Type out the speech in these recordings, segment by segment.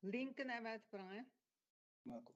Linkini əvət bana. Ma'qul.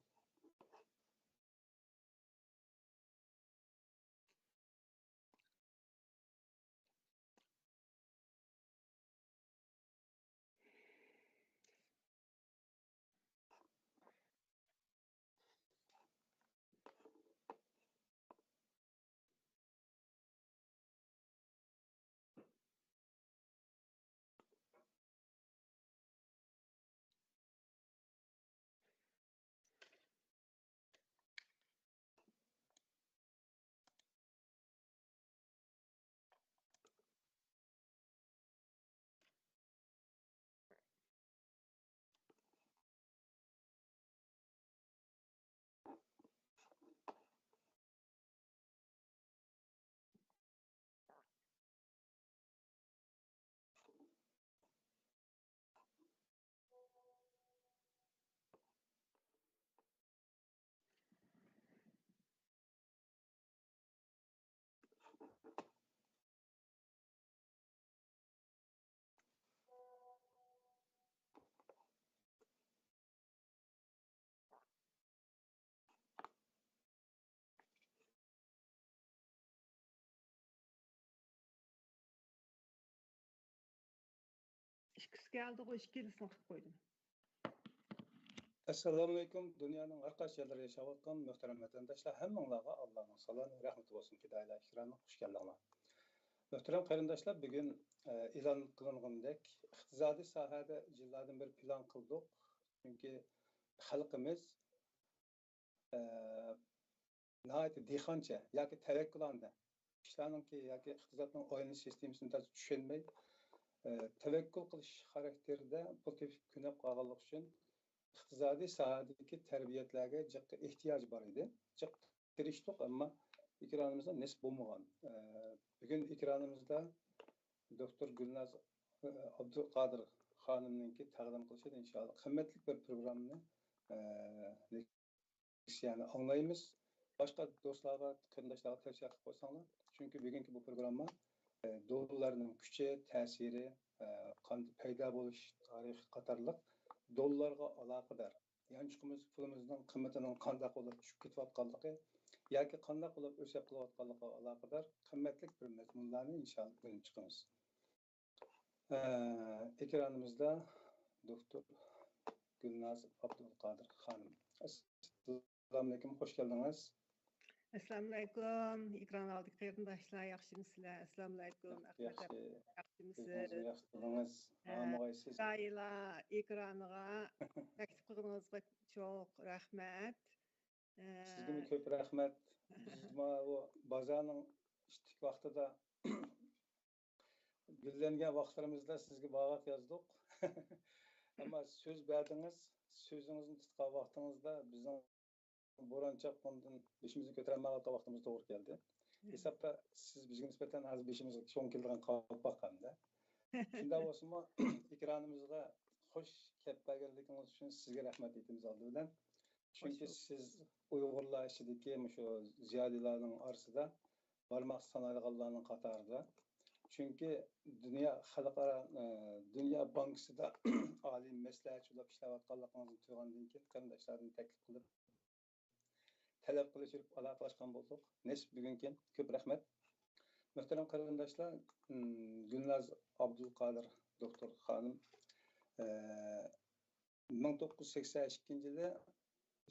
İkisi geldi, o ikisini qilib qo'ydim. Assalomu alaykum. Dunyoning har qaysi yerlarida yashayotgan muhtaram vatandoshlar, hammanglarga Allohning salom va rahmati bo'lsin. Fidoyilar ikramga xush keldinglar. Muhtaram qarindoshlar, bugun e'lon qilingandek iqtisodiy sohada yillardan bir plan qildik. Chunki xalqimiz nihoyat dehqoncha yoki tavakkulanda ishlarningki yoki iqtisodning o'yinish sistemasini tushunmay tavakkul qilish xarakterida pul tepib kunab qolganlik uchun iqtisodiy sohadagi tarbiyatlarga jiqqa ehtiyoj bor edi. Jiq kirishdik, ammo ekranimizda nasib bo'lmagan. Bugun ekranimizda doktor Gulnaz Abdulqodir xonimninki taqdim qilishida inshaalloh qimmatli bir programmani leksiyani anglaymiz. Boshqa do'stlarga, qarindoshlarga tavsiya qilib qo'ysanglar, chunki bugungi bu programma dollarning kuchi, ta'siri, qanday paydo bo'lish tarixi qatorliq dollarga aloqador. Yanchqimiz pulimizning qiymatining qanday bo'lib tushib ketayotganligi yoki qanday bo'lib o'sib qolayotganligiga aloqador qimmatli bir mazmunlarni inshaalloh ko'rib chiqamiz. Ekranimizda doktor Gulnaz Abdulqodir xonim. Assalomu alaykum, xush keldingiz. Assalomu alaykum. Ekran oldidagi qarindoshlar, yaxshimisizlar? Assalomu alaykum. Yaxshimisiz? Hammaysiz. Fidoyilar ekraniga taklif qilganingizga çok rahmat. Sizga ko'p rahmat. Biz bu bozorning ishtik vaqtida gullangan vaqtlarimizda sizga bag'oq yozdik. Ammo so'z berdingiz, so'zingizni tutgan vaqtingizda bizning bo'ronchoq bundan beshimizni ko'tarolmayotgan vaqtimiz to'g'ri keldi. Hesabda siz bizga nisbatan hozir beshimizga cho'ng kelgan qolib boqqanda. Shunda bo'lsa-mu ekranimizga xush kelib kelganligingiz uchun sizga rahmat aytamiz oldindan. Chunki siz Uyg'urlar ichidagi shu ziyolilarning orasida barmoq sanalganlarning qatorida. Chunki xalqaro dunyo bankasida oliy maslahatchi bo'lib ishlayotganligingizni tuygandan keyin qarindoshlarni taklif qilib talab qilishib aloqalashgan bo'ldik. Nasib bugunki ko'p rahmat. Muhtaram qarindoshlar, Gulnaz Abdulqodir doktor xonim 1982-yili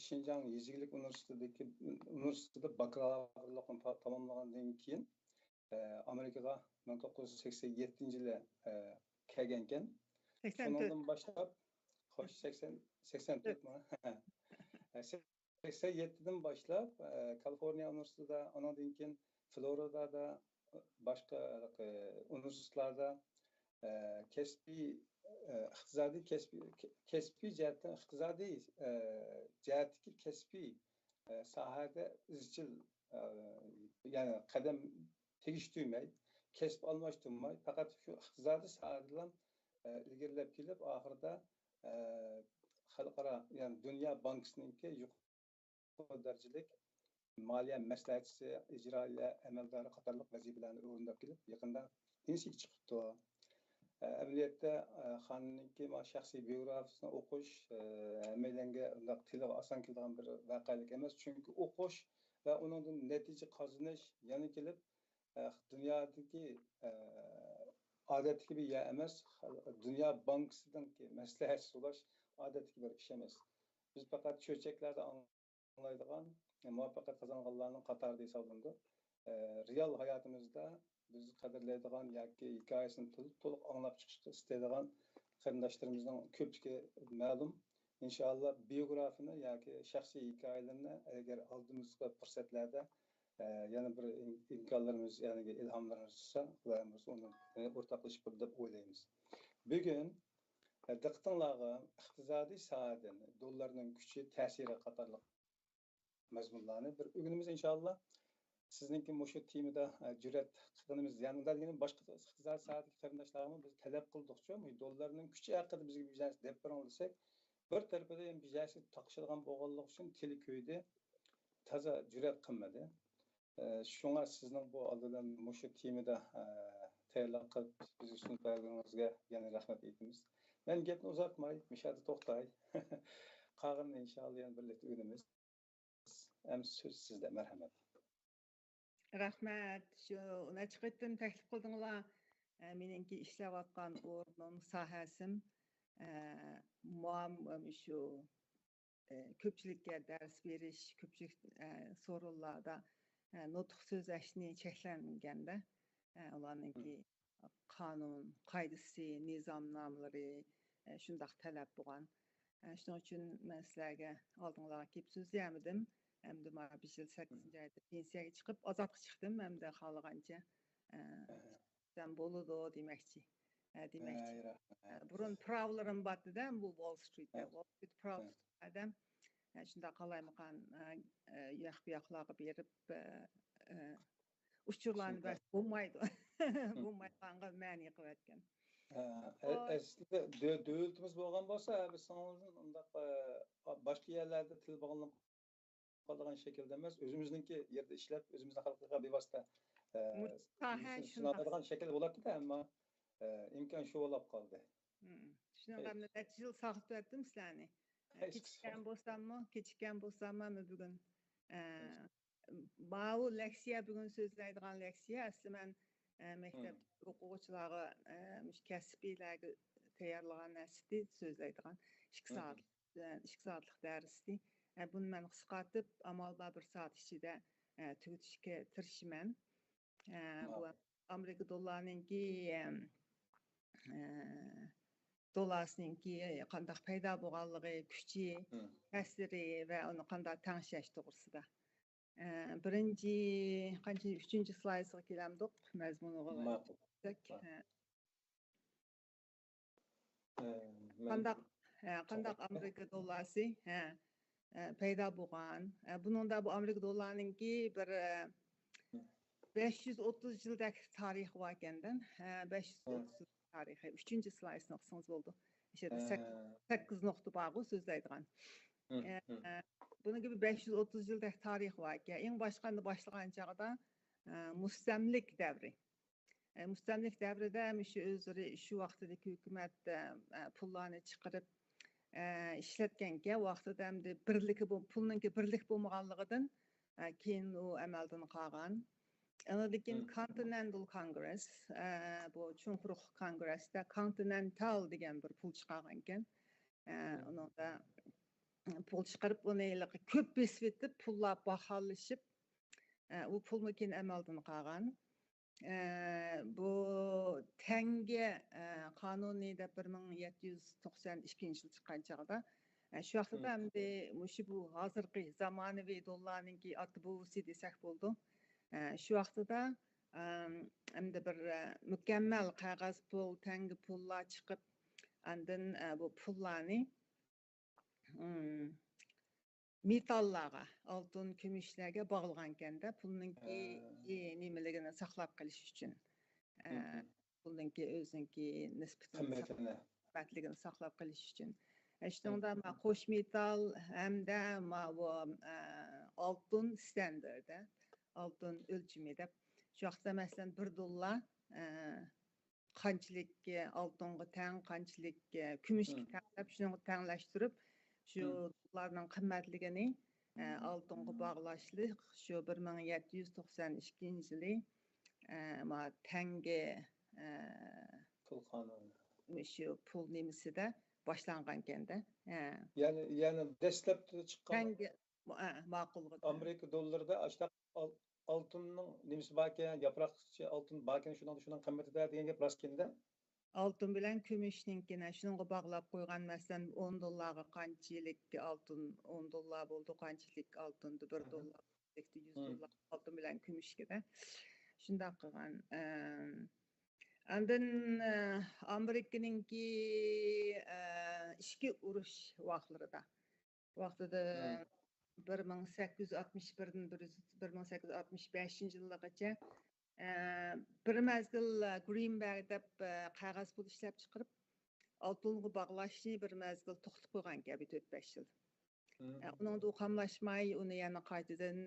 Şinjan Yezigilik Üniversitesi'de bakalavriatını tamamlagandan keyin Amerika'ga 1987-yili kelganken. Sonundan başlap 84 mi? 87'den başlap Kaliforniya Üniversitesi'de, ondan keyin Florida'da, başka üniversitelerde kesbi cihetten iqtisodiy cihetdeki kesbi sahada izchil yani qadam tegishtirmay, kesb almashtirmay, faqat shu iqtisodiy sahadan ilgarilab kelib, oxirida xalqaro yani Dünya Bankası'nınki yuqori darajalik moliya maslahatchisi, ijroiya amaldori qatorliq vazifalarni o'rnab kelib, yaqinda pensiyaga chiqibdi. Əməliyyatda xanımınki şəxsi biografiyasını oxuş, həməyləngə tili asan kildiğən bir vəqəlik emas. Çünki oxuş və onundan nəticə qazanış, yəni kelib dünyadakı adətdəki bir yer emas, Dünya Bankasıdan ki məsləhət sulaş adətdəki bir iş emas. Biz faqat çöçəklərdə anlaydigan, muvaffaqiyat qazanğanlarının qatarında hesablandı. Real hayatımızda biz qadrlaydigan yoki hikoyasini to'liq anglab chiqishni istaydigan qarindoshlarımızın ko'pligi ma'lum. İnşallah biyografini yoki shaxsiy hikoyalarni agar oldimizga fursatlarda yana bir imkonlarimiz, ya'ni ilhomlarimiz bo'lsa, ularimiz uni o'rtoqlashib deb o'ylaymiz. Bugun diqqatingizga iqtisodiy sohadan dollarning kuchi, ta'siri qatorliq mazmunlarni bir o'rganamiz inshaalloh. Sizningki mushu temada jur'at qilganimiz, ya'ni boshqa iqtisodiy sohadagi qarindoshlarimiz biz talab qildikcha, dollarning kuchi haqida bizga bir narsa deb bersak, bir tarafida ham bir narsa taqishilgan bo'lganligi uchun tili ko'ydi, toza jur'at qilmadi. Shunga sizning bu oldidan mushu temada tayyorlab qilib bizga sunib berganingizga yana rahmat aytamiz. Men gapni uzatmay, mishada to'xtay. Qolganini inshaalloh yana birlikda o'rganamiz. Hem söz sizde, merhamet. Rahmat. Şu neçə qitim təklif qıldınızlar. Meningki işləb atqan orunun sahəsim muam şu köpçülükə dərs veriş, köpçülük sorunlarda nutq sözləşini çəkləngəndə onlarınki qanun, qaydası, nizamnameləri şundaq tələb bolğan. Şunun üçün mən sizlərə aldığınızlara kelib sözləyəmədim. Hem de bir yıl 8. ayda pensiyaga chiqib, ozodga chiqdim. Hem de xalagancha sen boludu demekçi. Burun pravlarım batdı bu Wall Street'te. Wall Street prav adam. Şunda qalaymagan yaq-yaqlarga berib uçurlarını bəs bulmaydı. Bulmayğanğa məni qılıb etken. Aslında dövlətimiz bolğan bolsa, biz sanılığın undaq başqa yerlərdə til bağlanıb qalğan şəkildə emas, özümüzünki yerdə işləb, özümüzün xalqıga bevasitə sunadigan şəkildə olardı da, amma imkan şu olub qaldı. Şuna qamda neçə yıl sağlıq verdim sizlərni. Keçikən bolsamı bugün bu leksiya bugün sözləydigan leksiya əslində mən məktəb oxucuları, kəsbilərə tayarlagan nəsdi sözləydigan 2 saatlıq dərsdi. Bunu mən qısqartıb, amalda 1 saat içində tüketişə tirişmən. Bu Amerika dollarınınki qandaq payda bolğanlığı, küçü, təsiri və onu qandaq tanışlaş toğrusunda. Birinci, qancha 3-cü slaydga kelamdik, məzmunuğa. Qandaq Amerika dollası payda bolğan. Bunun da bu Amerika dollarınınki bir 530 yıldak tarixi var ekan. 530 tarixi. 3-cü slaydni oxusanız boldu. İşte 8 nöqtə bağı sözləydigan. Bunun gibi 530 yıldak tarix var ekan. Ən başqanda başlayan çağda müstəmlik dəvri. Müstəmlik dəvrində özləri şu vaxtdakı hökumət pullarını çıxarıb işlətgənkə vaxtda həm də pulununki birlik bolmağanlığıdan keyin o əməldən qalğan. Ondan Continental Congress, bu Çuңquruq Kongressdə Continental degan bir pul çıxarğan ekan. Onun da pul çıxarıb onu elə köp besib etib pullar bahallaşıb o pulmu keyin əməldən qalğan. Bu tenge kanuni de 1792 yıl çıkan çağda şu vaxtda hem de bu hazırki zamanıvi dollarınki adı buvusi desek boldu. Şu vaxtda hem de bir mükemmel qağaz pul, tenge pullar çıkıp andın bu pullarını metallara, altın, kümüşlərə bağlanğan da pulunki nimələrə saxlab qalish üçün. Pulunki özünki nisbətən qiymətliyini saxlab qalish üçün. İşte onda qoş metal həm də bu altın standardı, altın ölçümüdə. Şu vaxtda məsələn $1 qanchalik oltinga teng, qanchalik kumushga teng deb shuni tenglaştırıp şu dollarning qimmatligini oltinga bog'lashlik shu 1792 yili ma tenge pul qonuni shu pul nimisida boshlangan ekanda. Yani dastlabda chiqqan Tenge ma'qulga Amerika dollarida ashta oltinning nimasi bor ekan, yaproqchi oltin bor ekan, shuning qimmatida degan gap rost ekanda. Altın bilen kümüşninkine şununla bağlap koygan mesela 10 dollarga qanchalik altın 10 dollar boldu, qanchalik altındı 1 dollar, 100 dollar altın bilen kümüşke de. Şundaq qilgan. Andan Amerikaninki ishki urush vaqtlarida 1861'den 1865-yillargacha bir mezgil Greenberg deb qog'oz pul ishlab chiqarib, oltinga bog'lashni bir mezgil to'xtatib qo'ygan kabi 4-5 yil. Uning qamlashmay, uni yana qaytadan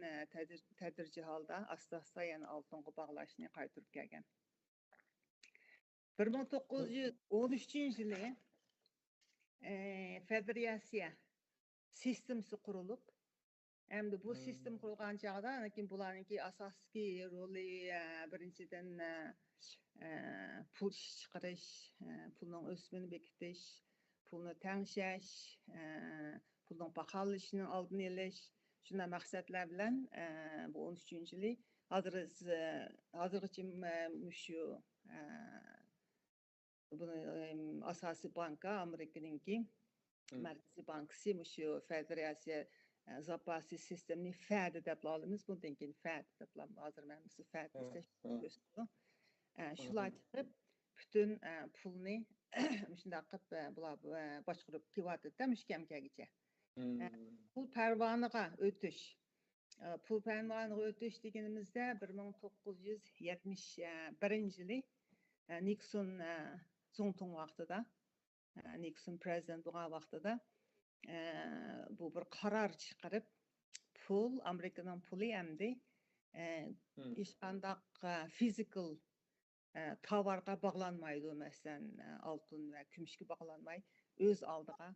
tadrijiy holda asta-asta yana oltinga bog'lashni qaytarib kelgan. 1913-yili federatsiya sistemasi qurilib, endi bu sistem qurilgan chog'da, lekin bularninki asosiy roli birinchidan pul chiqarish, pulning o'smini bekitish, pulni tengshash, pulning paxallashini oldini olish, shunday maqsadlar bilan bu 13-yili hozirgacha shu buni asosiy banka Amerikaninki Markaziy bankasi shu federatsiya zapasi sistemini FED deb olamiz. Bundan keyin FED deb hozir men FED desek shular chiqib bütün pulni shunday qilib bular boshqarib kelyapti mushkamkagicha. Pul parvoniga o'tish. Pul parvoniga o'tish deganimizda 1971-yili Nixon总统vaqtida Nixon prezident bo'lgan vaqtida bu bir qaror chiqarib, pul Amerikaning puli endi hech qanday physical tovarga bog'lanmaydi, masalan oltin va kumushga bog'lanmay, o'z oldiga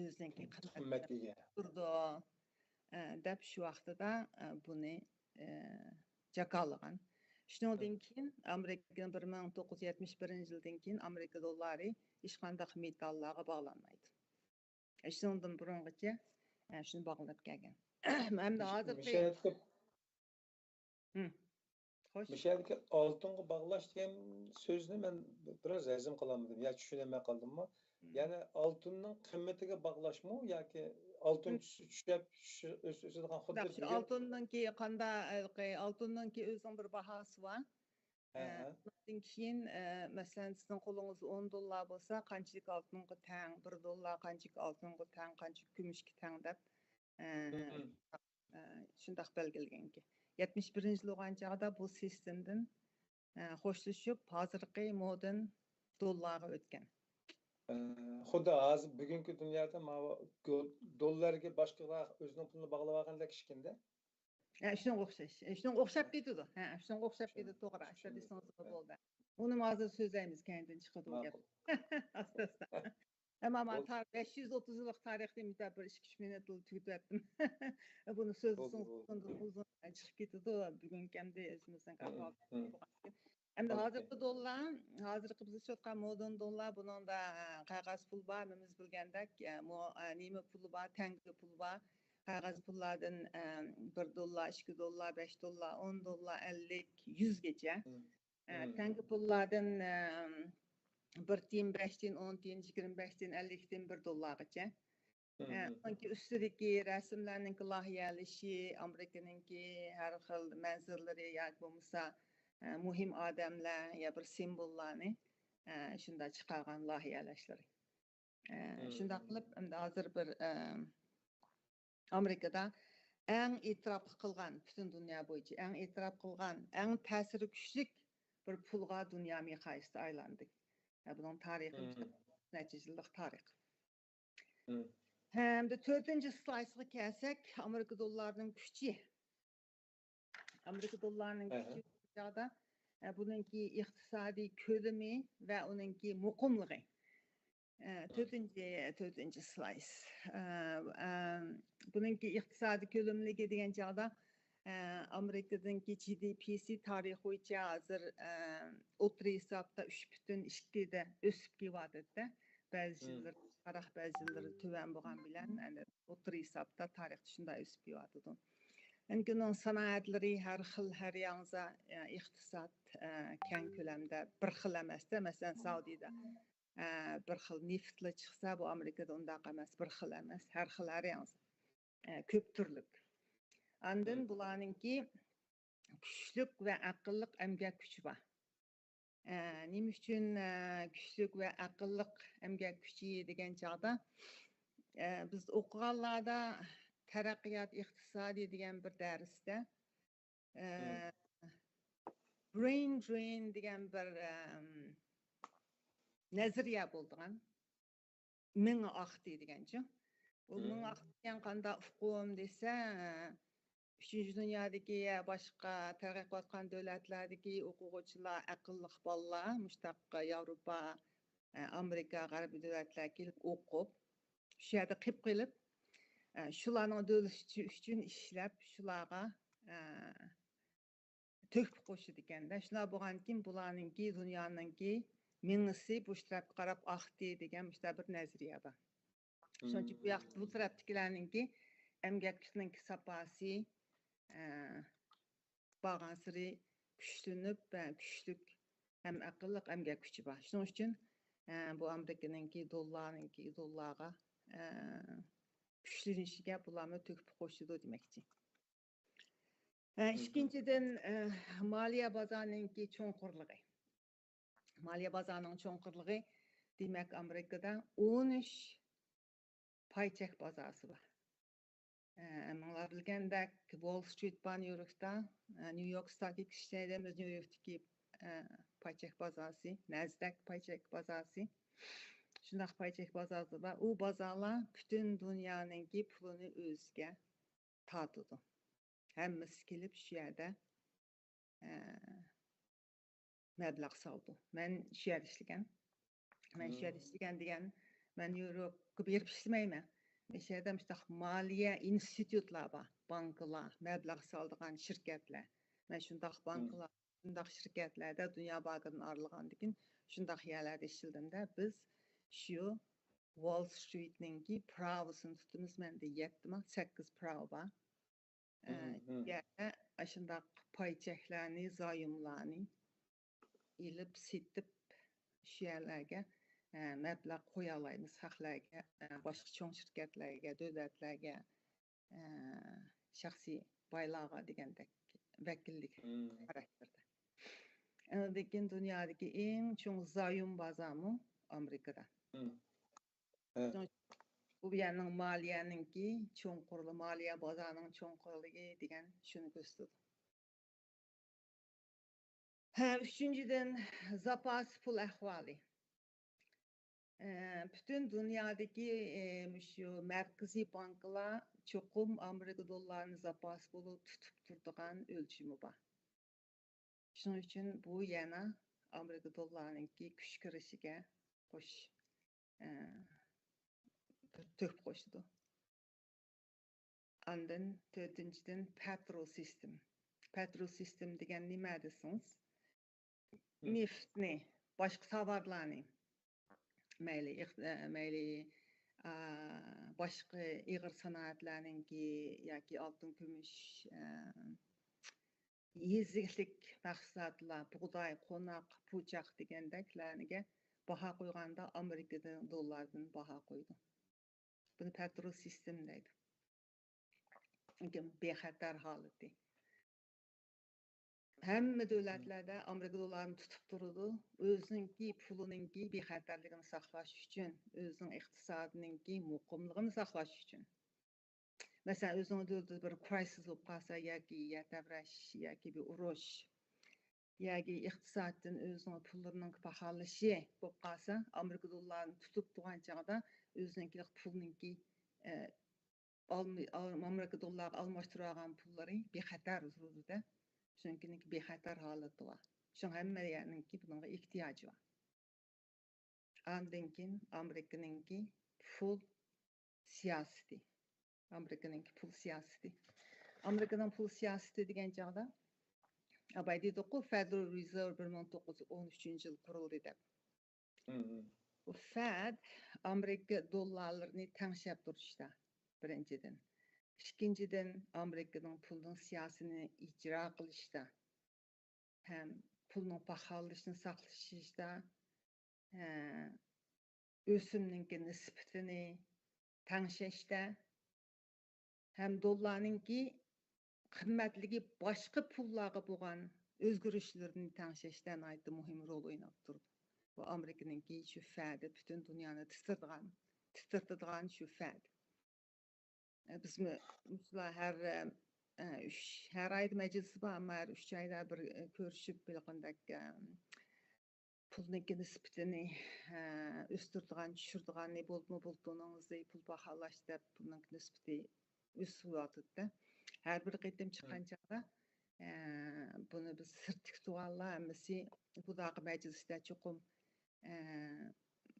o'zining qimmatiga turdi deb shu vaqtida buni jakalagan. Shundan keyin Amerikaning 1971-yildan keyin Amerika dollari hech qanday metallarga bog'lanmaydi. Shundan burungacha shuni bog'lab kelgan. Endi hozirgi Mishalki oltinga bog'lash degan so'zni men biroz hazm qilolmadim, yoki tushunmay qoldimmi? Ya'ni oltinning qimmatiga bog'lashmi yoki oltin tushib o'sadigan xuddi oltinninki qanday oltinninki o'zining bir bahosi bor. Bundan keyin masalan sizning qo'lingizda 10 dollar bo'lsa, qanchalik oltinga teng, 1 dollar qanchalik oltinga teng, qanchalik kumushga teng deb shunday belgilangan. 71-yil bo'lgan chog'da bu sistemdan xo'shlashib, hozirgi modern dollarga o'tgan. Xuddi hozir bugungi dunyoda dollarga boshqalar o'zining pulini bog'lab olgandek ishkanda. Shunga o'xshash. Shunga o'xshab ketadi. Shunga o'xshab ketadi, to'g'ri. Ashadisonsiz bo'ldi. Uni hozir so'zlaymiz, keyindan chiqadi u gap. Asta-asta. Ama ben 530 yıllık tarihte bir 2-3 minut tugatyaptim. Bunu sözü uzun chiqib ketadi. Bugun kamda o'zimizdan qolib. Endi hozirgi dollar, hozirgi biz sotgan modern dollar, buningda qog'oz pul bor, biz bilgandek, nima pul bor, tenge pul bor. Qog'oz pullardan 1 dollar, 2 dollar, 5 dollar, 10 dollar, 50, 100 gacha. Tenge pullardan 1 tiyin, 5 tiyin, 10 tiyin, 25 tiyin, 50 tiyin 1 dollargacha. Çünkü üstündeki resimlerninki layihələşi, Amerikaninki her xil mənzərləri, yoki bo'lmasa muhim adamlar ya bir simbollarni shunda chiqargan layihələşləri. Shunda qilib, endi hozir bir Amerikada eng e'tirof qilgan, butun dunyo bo'yicha eng e'tirof qilgan, eng ta'siri kuchli bir pulga dunyo miqyosida aylandik. Bunun tarihi necha yillik tarix. Hem de 4. slaysiga kelsak, Amerika dollarining kuchi. Amerika dollarining kuchi Bununki iqtisadi kölemi ve onunki muqumlığı. Tötüncü slice. Bununki iqtisadi kölümlüğü degan çağda Amerika'daki GDP'si tarih boyunca hazır o'ttir hesapta 3,2'de ösüp kelyapti. Ba'zi yıllar qaraq, ba'zi yıllar töven bolgan bilen, o'ttir hesapta tarixte şunday ösüp kelyapti. Yani onun sanaatları her yanza iqtisat keng kölemde bir xil emasda. Mesela Saudi'de bir xil neftli çıksa bu Amerika'da onda emas, bir xil emas. Her xil her yanza. Köp türlük. Andın bularınki güçlük ve akıllık emgek gücü var. Nima üçün güçlük ve akıllık emgek gücü degan çağda biz o'qiganlarda taraqqiyot iqtisodi degan bir darsda brain drain degan bir nazariya bo'lgan. Ming aqti deganchi. Bu ming aqti degan qanda uqum desa, 3. dünyadaki ya başka taraqqiyot etgan davlatlardagi o'quvchilar aqlliq bolalar, mustaq Yevropa, Amerika, G'arbiy davlatlar kelib o'qib, shu yerda qilib qilib, shularning davlati uchun ishlab, shularga töküp qo'shadi ekanda. Shular bo'lgankin, bularninki dunyoninki mingisi bu tarafga qarab aqti degan mustaq bir nazariya bor. Shuning uchun bu tarafdagilarninki emgak kuchining sapasi bağansırı güçlünüp güçlük hem akıllık hem de güçü var. Şunun için bu Amerika'nınki dollarga güçlünüşüge bulamı töküp koşudu demekti. İkinciden maliye bazarınınki çoğunqurluğu. Maliye bazarının çoğunqurluğu demek Amerika'da 13 paycheck bazarı var. Onlar bilgендek Wall Street var New York'ta, New York Stock Exchange'imiz New York'taki paycheck bazarı, Nasdaq paycheck bazarı, şunday paycheck bazarı var. O bazarlar bütün dünyanınki pulunu özge tatıdı. Hemmisi kelip şu yerde məbləğ saldı. Ben şu yer işləyən. Ben şu yer işləyən degan, ben New York'a berip işləməyəm. Şeyde müstaq maliye institutlar var, bankalar, məbləğ saldığan şirketler. Ben şundaq bankalar, şundaq şirketlerde Dünya Bankı'nın arılığandıkın, şundaq yerlerde işildim de biz şu Wall Street'ninki pravısını tutumuz, mən de 8 prav var. Yani şundaq payçeklerini, zayımlarını ilip sitip şu yerlerge məbləğ qoyalayımız haqlarga, başqa çoğ şirketlərə, dövlətlərə, şəxsi baylığa degəndək vəkillik xarakterdə. Dekin dünyadakı en çoğ zayım bazarı Amerikada. Bu yanın maliyeninki çoğunqurlu maliye bazarının çoğunqurluğu degen şunu gösterdi. Üçüncüden zapas pul ahvali. Bütün dünyadaki şu merkezi bankalar çoğum Amerika dolarını zapas bulup tutup durduğun ölçümü var. Şunun için bu yana Amerika dolarınki küşkürüşüge hoş tök koştu. Ondan dördüncüden petrol sistem. Petrol sistem degen nima desiniz? Neftni, başka tavarlarni. Meyli başka ağır sanatlarınki yoki altın gümüş yeziklik mahsulotlar, buğday, qo'noq, po'choq degandeklarga baho qo'yganda Amerika dollaridan baho qo'ydi. Buni petrol sistem deydi. Bexatar holati. Hamma davlatlarda Amerika dollarini tutib turadi, o'zininki pulininki bexatarligini saqlash uchun, o'zining iqtisodininki muqimligini saqlash uchun. Mesela o'zining davlatida bir crisis bo'lib qolsa yoki yatavrash yoki bir urush yoki iqtisoddan o'zining pullarining baholashi bo'lib qolsa, Amerika dollarini tutib turgan chog'da o'zininki pulininki Amerika dollariga almashtirgan pullari bexatar turadi. Çünkü bexatar holati var. Şoň hemmeýärninki bununla ihtiyacı var. Andinkin Amerikanynki pul siyaseti. Amerikanynki pul siyaseti. Amerikanyň pul siyaseti digen jagda abay diýdik-ku Federal Reserve 1913-nji ýyl kuruldy dep. Bu Fed Amerika dollarlaryny täňşäp duruşda birinciden. İkinciden Amerikanyň pulunyň siýasatyny ijra kılışda hem pulunyň pahalyşyny saklaşyşda ösümninki nisbetini täňşeşde hem dollarnynki kymmatligi başga pullarga bolgan özgürüşlerini täňşeşde aýdy muhim rol oýnap durdy. Bu Amerikanynki şu Fed bütün dünýäni titirdigan şu Fed. Biz mesela her ayda meclisi var ama 3 ayda bir görüşüp bilgändak pulnyň nisbetini östürdigan, düşürdigan ne boldunyňyzdy pul bahalaşdy dep pulnyň nisbeti ösüýärdi. Her bir gydym çykan çagda bunu biz sirtlik suallar emisi bu dagy meclisde çokum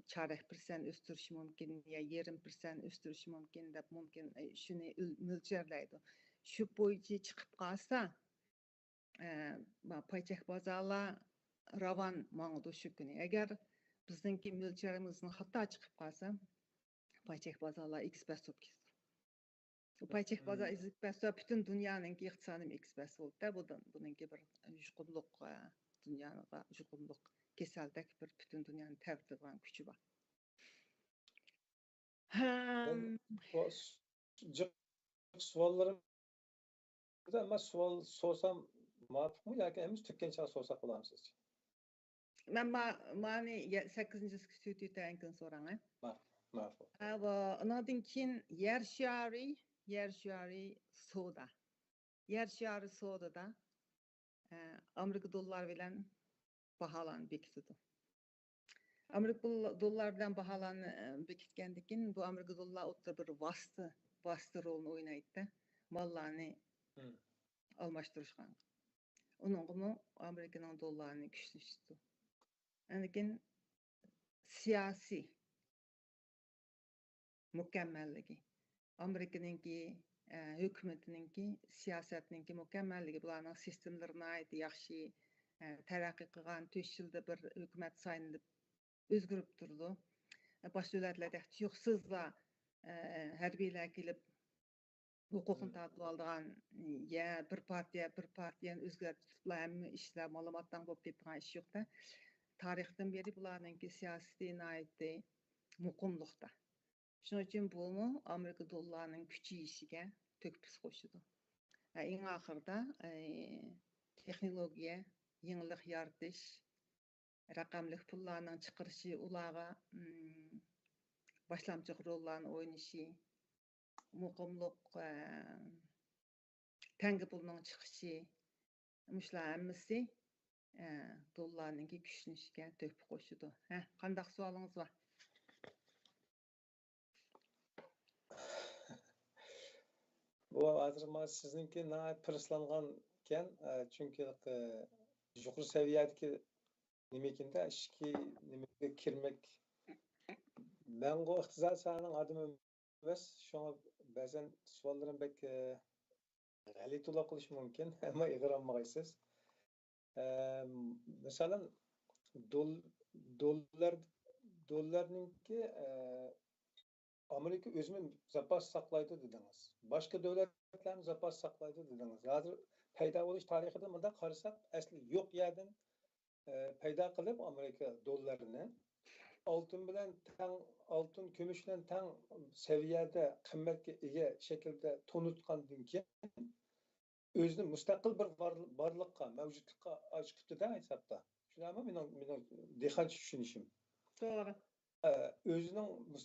çarek % östürüş mümkin ya 20% östürüş mümkin dep mümkin şunu mülçerleydi. Şu boýunça çykyp galsa paýçak bazarlar rawan maňdy şu güni. Eger bizdenki mülçerimizni hata çykyp galsa paýçak bazarlar X5 opkis. Bu paýçak bazar X5 bütün dünýäniňki ykdysady X5 boldy da bununki bir juqumluk dünýäniňe juqumluk keseldek bir bütün dünýäni täwirdilen güçü bar. Suallarım ama sual sorsam mantık mı ya ki hemiz Türkçe sorsak bulam sizce? Men mani 8-nji stüdýeden soraňa. Ma'ful. Ondan kin yer şari soda. Yer şari sodada Amerika dollar bilen bahalan bekitdi. Amerika dollar bilen bahalan bekitgendikin bu Amerika dollar otur bir wastı rolunu oýnaýdy. Mallarny almaşdyrışgan. Onuňmy Amerikanyň dollaryny güçleşdi. Anikin siyasi mükemmelligi. Amerikanynki hökümetininki siýasatynyňki mükemmelligi bulanyň sistemlerine aýdy ýaxşy terakki kılgan 3 ýylda bir hökümet saýlanıp özgürüp durdy. Başga döwletlerde ýoksuzla herbiler gelip hukukyny taýyp aldygan ya bir partiýany özgärtipler hem işler malumatdan bolup gitdigan iş ýok da. Tarihten beri bularynki siýasatyna aýdy mukumlukda. Şoň üçin bunu Amerika dollarynyň küçüýişige tökpüs goşdy. Iň ahyrda tehnologiýa, ýeňilik ýartyş, rakamlyk pullarnyň çykyryşy ulaga başlamçyk rollaryny oýnaşy, mukumluk täňgi pulunyň çykyşy, muşlar hemmesi dollarynyňki güçlenişige tökpüs goşdy. Kandak sualyňyz bar? Bu hazır sizinki näme pirslangan ken çünkü juqur seviýedeki nimekinde işki nimeke kirmek ben go ihtizar sanyň adymy emas şoňa bazen suallarym bek galit ula kılış mümkin ama ýygranmagysyz. Mesalan dollarnınki Amerika özünün zapas saklaýdy dediňiz. Başga döwletler zapas saklaýdy dediňiz. Hazır peýda boluş taryhyda munda garasak asli ýok ýerden peýda kılıp Amerika dollaryny altın bilen taň altın kömüş bilen taň seviýede kymmatga ege şekilde tonutgandan keyin özüni müstakil bir barlykka, mevjudlukka açypdy da hesapda. Şunamy meniň dehal düşünüşim. Doğru. Özünün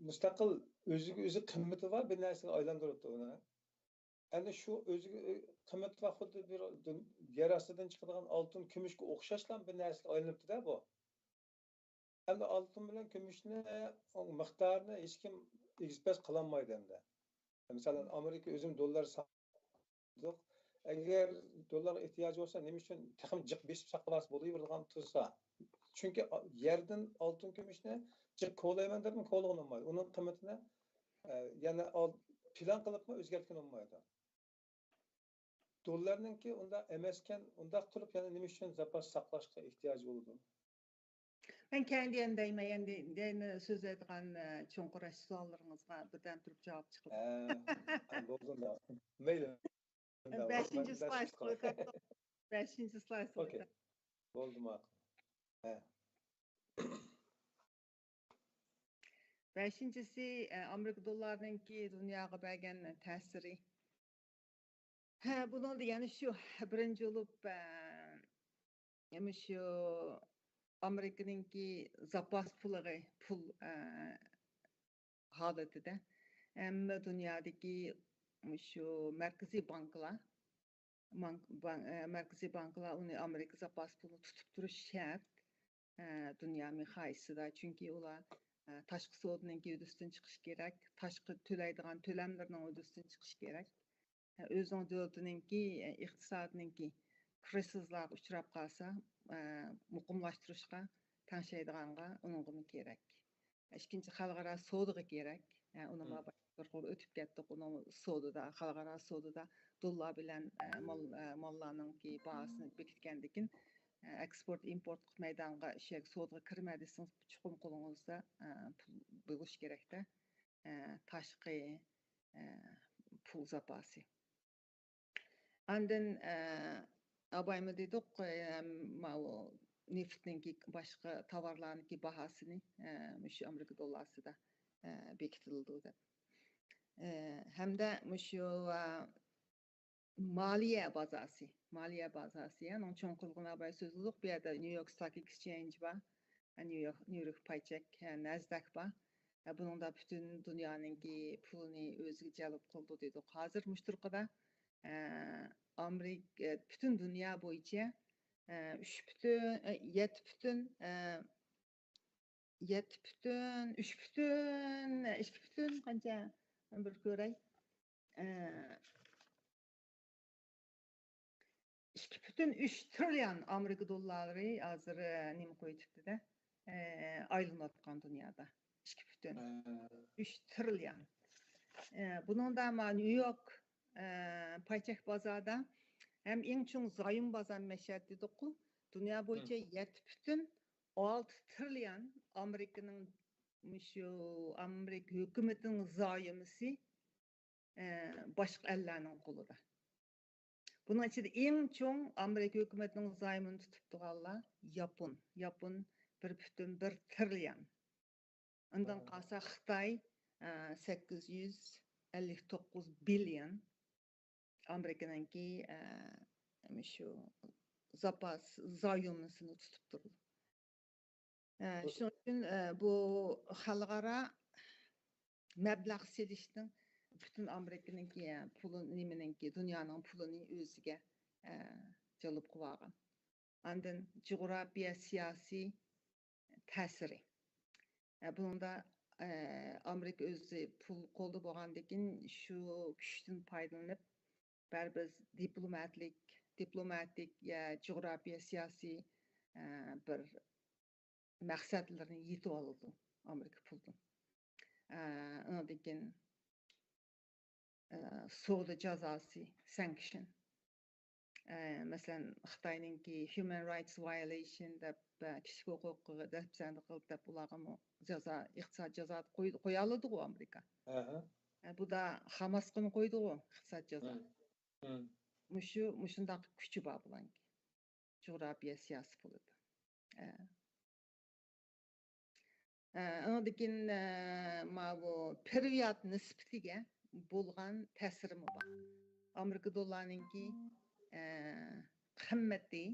müstakil özü kımmeti var bir näsege aylandyrypdy onu. Ende şu özü kımmeti var xuddi bir yer astydan çykydigan altın kömüşke okşaşlan bir näsege aylanıpdy da bu. Ende altın bilen kömüşni mikdaryny hiç kim ekspress kılanmaýdy ende. Mesela Amerika özüm dollar satdyk. Eğer dolar ihtiyacı olsa nima uchun texim jiq besib saqlas bo'laveradigan tursa. Çünkü yerden altın gümüşne jiq kovlayman dedim kovlagan olmaydi. Onun qiymatini yani plan qilib o'zgartgan olmaydi. Dollarninki unda emasken unda turib yana nima uchun zapas saqlashga ehtiyoji bo'ladi. Ben kendi yanındayım. Yani söz edilen çoğunquraş suallarınızga birden turib cevap çıkıp. Bo'ldim da. Mayli. 5. slayt. 5. slayt. Okey. Bo'ldi ma'qul. 5-incisi Amerika dollarınki dünyaya bergen təsiri. Bunun da yani şu birinci olup şu Amerika'nınki zapas pul haleti de hem dünyadaki şu merkezi bankalar onu Amerika zapas pulunu tutup duruş şart dünya mihayisi çünkü ola taşqı soğudununki ödüstün çıkış gerek, taşqı töleydiğen tölemlerinin ödüstün çıkış gerek. Özün dövlətinin iqtisadının krizizlar uçrab qalsa, muqimlaştırışqa tanışaydiğanğa onun gerek. İkinci xalqara soğuduğu gerek. Onu bir qol ötüp getdik, onu soğududa, xalqara soğududa dollar bilen mallarının ki bahasını bekitkendikin eksport import meydanğa soğuduğu kirmədisiniz, çuqum qolunuzda buluş gerek de taşqı pul zapası. Andın abayımı dedik neftninki başka tavarlarınki bahasını şu Amerika dollası da bekitildi. Hem de şu maliye bazası yani onun çoğunluğuna abay sözlülük bir yerde New York Stock Exchange var, New York Paycheck, Nasdaq var. Bunun da bütün dünyanınki pulunu özgüce alıp kıldı dedik. Hazır müştürkada Amerika bütün dünya boyunca 3,3 qancha bir ko'ray 2,3 trilyon Amerika dollari hozir nima qo'yibdi da aylanayotgan dunyoda 2,3 trilyon. Bunun da New York Paycheck bazarda hem en çok zayım bazar meşhur dedik ki dünya boyunca 7,6 trilyon Amerika'nın şu Amerika hükümetinin zayımısı başka ellerinin kolunda. Bunun içinde en çok Amerika hükümetinin zayımını tutup durarlar Japon 1,1 trilyon. Ondan kalsa Xitay 859 bilyon. Amerika'nınki şu zapas zayımını tutup durur. Şunun için bu halkara meblağ seliştin bütün Amerika'nınki pulun nimeninki dünyanın pulunu özüge çalıp kuvagan. Andın coğrafya siyasi təsiri. Bunun da Amerika özü pul koldu boğandakin şu güçtün paylanıp biz diplomatik ya coğrafya siyasi bir məqsədlərini yetib aldı Amerika puldan. Ondan soğudu cəzası, sanction. Məsələn, Xitayınınki human rights violation da kişi hüququ dəfsəndə qılıb da bulağımı cəza, iqtisad cəza qoyalıdı o Amerika. Bu da Hamasqını qoydu o iqtisad cəza. Muşundaq küçü var bulan ki. Coğrafya siyasi puludu. Ondan bu periyat nisbetiga bo'lgan ta'siri var. Amerika dollarınınki qimmati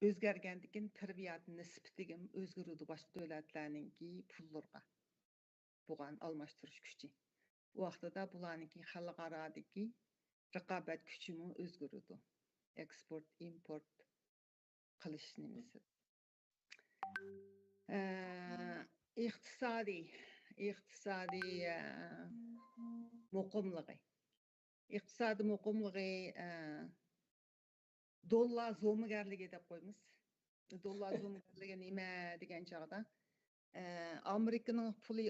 o'zgargandikin periyat nisbetiga o'zgarudi boshqa davlatlarninki pullarga bo'lgan almashtirish kuchi. Bu vaqtida bularninki xalqarodagi raqobat kuchimi o'zgarudi. Eksport, import qilish nimasi. İqtisadi muqimligi. iqtisadi muqimligi dollar zo'migarligi deb qo'yamiz. Dollar zo'migarligi nima degan chog'da Amerikaning puli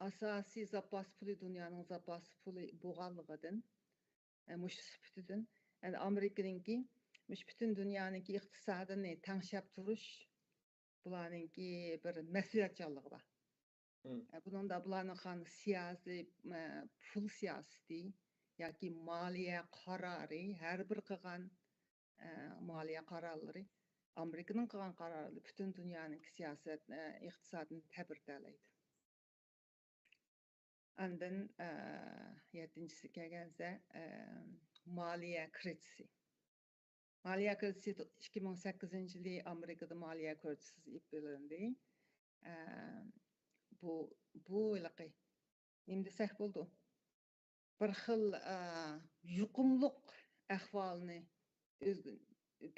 asosiy zapas puli dunyoning zapas puli bo'lganligidan mush sifatidan Amerikaningki mush butun dunyoninki iqtisodini tanglab turish bularninki bir mas'uliyatchanligi bor. Buningda bularning siyosiy pul siyosati yoki moliya qarori har bir qilgan moliya qarorlari Amerikaning qilgan qarorlari butun dunyoning siyosat iqtisodini ta'birlaydi. Ondan yettinchisi kelgansa moliya kredisi. Moliya kredisi 2008-yili Amerikada moliya kredisi ipilindi. Bu ilaqi nima desak bo'ldi? Bir xil yuqumliq ahvolni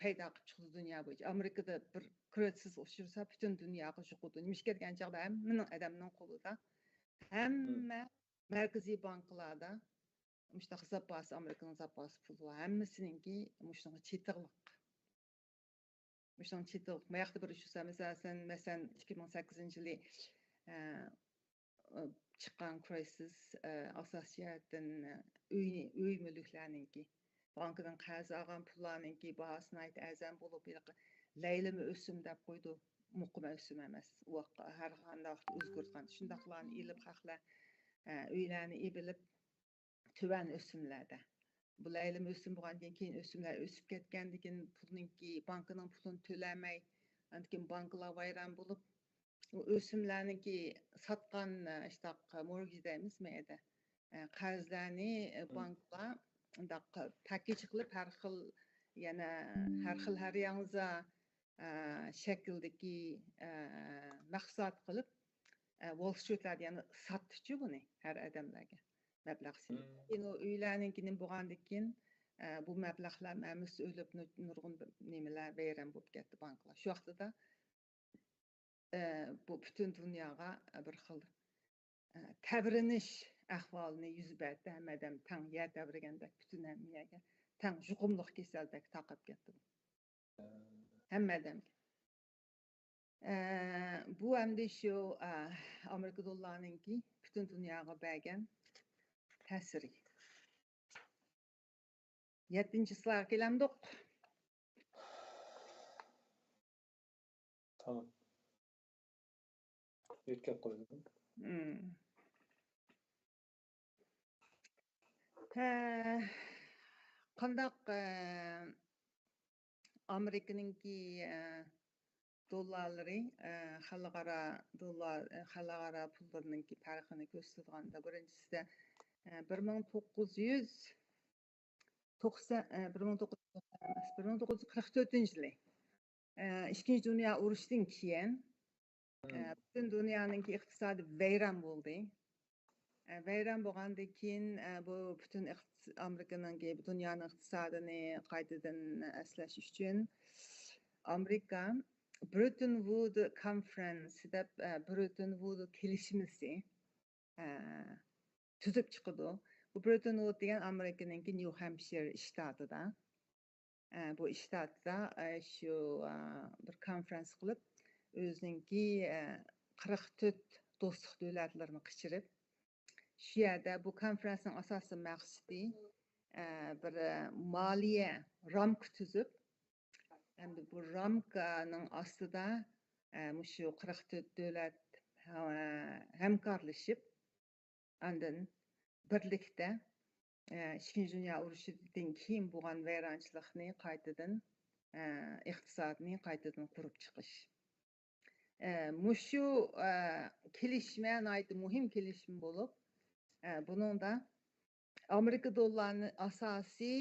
paydo qilib chiqdi dunyo bo'yicha. Amerikada bir kredisiz o'chirsa butun dunyoga yuqadi. Nima kelgan chog'da hammaning odamning qo'lida hamma markaziy banklarda mushtaq zapas Amerikaning zapas puli hammasininki mushtaq chetiqliq. Mushtaq chetiqliq. Mayaqda bir ish masalan 2008-yili chiqqan krisis asosiyatdan uy mulklarninki bankadan qarz olgan pullarninki bahosini arzon bo'lib laylimi o'sim deb qo'ydi. Muqim o'sim emas. U har qanday vaqt o'zgargan. Shundaqlarni ilib haqlar uylarni ibilib tuvan o'simlarda. Bu laylim o'sim bo'lgandan keyin o'simlar o'sib ketgandan keyin pulninki bankaning pulini to'lamay, andan bankalar vayron bo'lib o'simlarniki satgan ishtaq mortgage deymiz mayda. Qarzlarni banklar undaq package qilib har yangiza shakldagi maqsad qilib Wall Street'larda yani sattıcı buni har odamlarga mablag' keyin uylarninkini bo'lgandan keyin bu mablag'lar ma'mus o'lib nurg'un nimalar bayram bo'lib ketdi banklar. Shu vaqtida bu butun dunyoga bir xil tabrinish ahvolini yuz berdi. Hammadan tang yer tabriganda butun hammaga tang yuqumliq kasaldek taqib ketdi. Hammadan. Bu hamda şu Amerika dollarininki butun dunyoga bergan ta'siri. 7-slide kelamdiq. Tamam. Yetkazib qo'ydim. Qandaq Amerikaninki dollarlari xalqaro pullarninki farqini ko'rsatganda birinchisida 1944-yili Ikkinchi dunyo urushidan keyin butun dunyoning iqtisodi vayron bo'ldi. Vayron bo'lgandan keyin bu butun Amerikaning dunyoning iqtisodini qaytadan aslash uchun Amerika Bretton Woods Conference deb Bretton Woods kelishmasi tuzib chiqdi. Bu Bretton Woods degan Amerikaning New Hampshire shtatida. Bu shtatda shu bir konferens qilib o'zininki 44 do'stlik davlatlarini qichirib, shu yerda bu konferensning asosiy maqsadi bir moliya ramka tuzib, endi bu ramkaning ostida shu 44 davlat hamkorlashib, andan birlikda Ikkinchi dunyo urushidan keyin bo'lgan vayronchilikni qaytadan iqtisodni qaytadan qurib chiqish. Mushu kelishme muhim kelishim bo'lib, buningda Amerika dollarini asosiy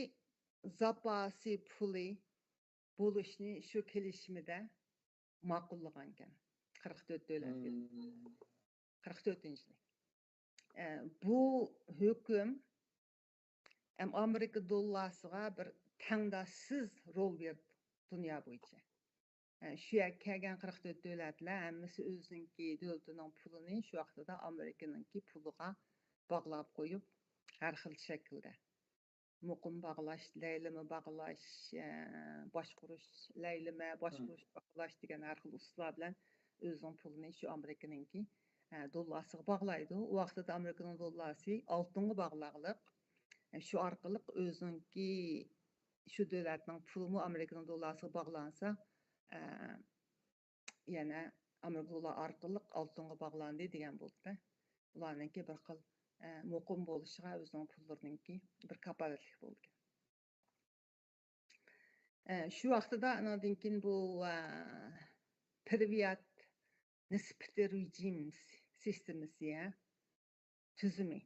zapasi puli bo'lishni shu kelishmada ma'qullagan ekan. 44 davlat. 44-yil. Bu hukm Amerika dollariga bir tangdoshsiz rol berdi dunyo bo'yicha. Shu yerga kelgan 44 davlatlar hammasi o'zining davlatining pulini shu vaqtida Amerikaning puliga bog'lab qo'yib, her xil şekilde. Muqim bağlaş, leyleme bağlaş, başquruş, leyleme, başquruş bağlaş degan her xil uslar bilen özünün pulunu şu Amerikanınki dollarıga bağlaydı. O vaqtda Amerikanın dollası altınga bağlaqlıq. Şu arqılıq özünki şu dövlətinin pulumu Amerikanın dollarıga bağlansa, yana Amerika dolları arqılıq altınga bağlandı degan boldu. Bularnınki bir xil muqim bolışığa özünün pullarınınki bir kapaletlik boldu. Şu vaqtda andan keyin bu priviyat nisbeti rejim sistemisi ya tüzümü.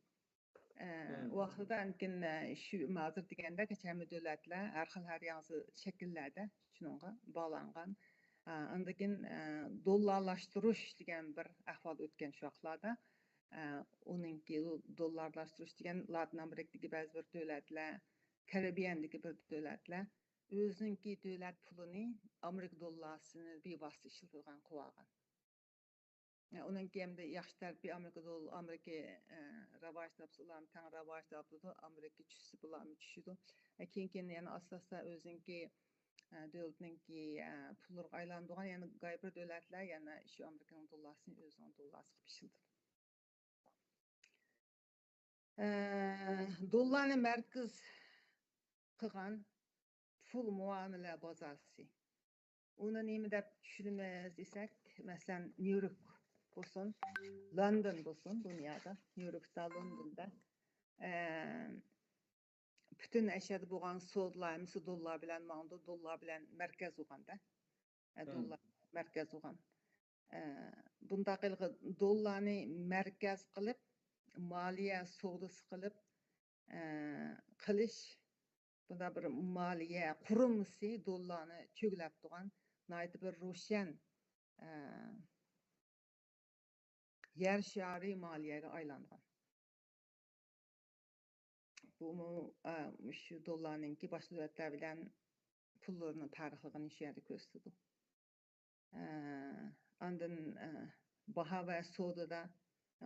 O vaqtda ankin şu mazır degende keçen dövletler her xil her yansı şekillerde şununla bağlanğan. Andan dollarlaştırış degan bir ahval ötken şu vaqtlarda. Onunki dollarlaştırış degan Latin Amerikadagi ba'zi bir dövletler, Karibiyandagi bir dövletler özünki dövlet pulunu Amerika dollarsını bevosita ishlatadigan qilgan. Onunki hamda yaxshi tarbiya Amerika rivoj topsa, ularni tang rivoj topdi, Amerika tushsa bularni tushidi. Keyin yana asosan o'zinki dövlətninki pullarga aylandigan yana g'ayri dövletler yana shu Amerikanın dollarsını o'zining dollariga pishildi. Dollarni markaz qilgan pul muomala bozorsi. Uni nima deb tushunamiz desak, masalan, New-York bo'lsin, London bo'lsin, dunyoda, New-Yorkda, Londonda bütün aşağıda bo'lgan savdolar, misol dollar bilan ma'noda dollar bilan markaz bo'lganda, dollar markaz bo'lgan. Bunda dollarni markaz qilib, moliya savdosi qilib qilish, bunda bir moliya qurilmasi dollarni cho'glab turgan, nayt bir ro'shan yer shari moliyaga aylangan. Bu şu dollarninki boshqa davlatlar bilan pullarini tarixligini shu yerda ko'rsatdi. Ondan baho va savdoda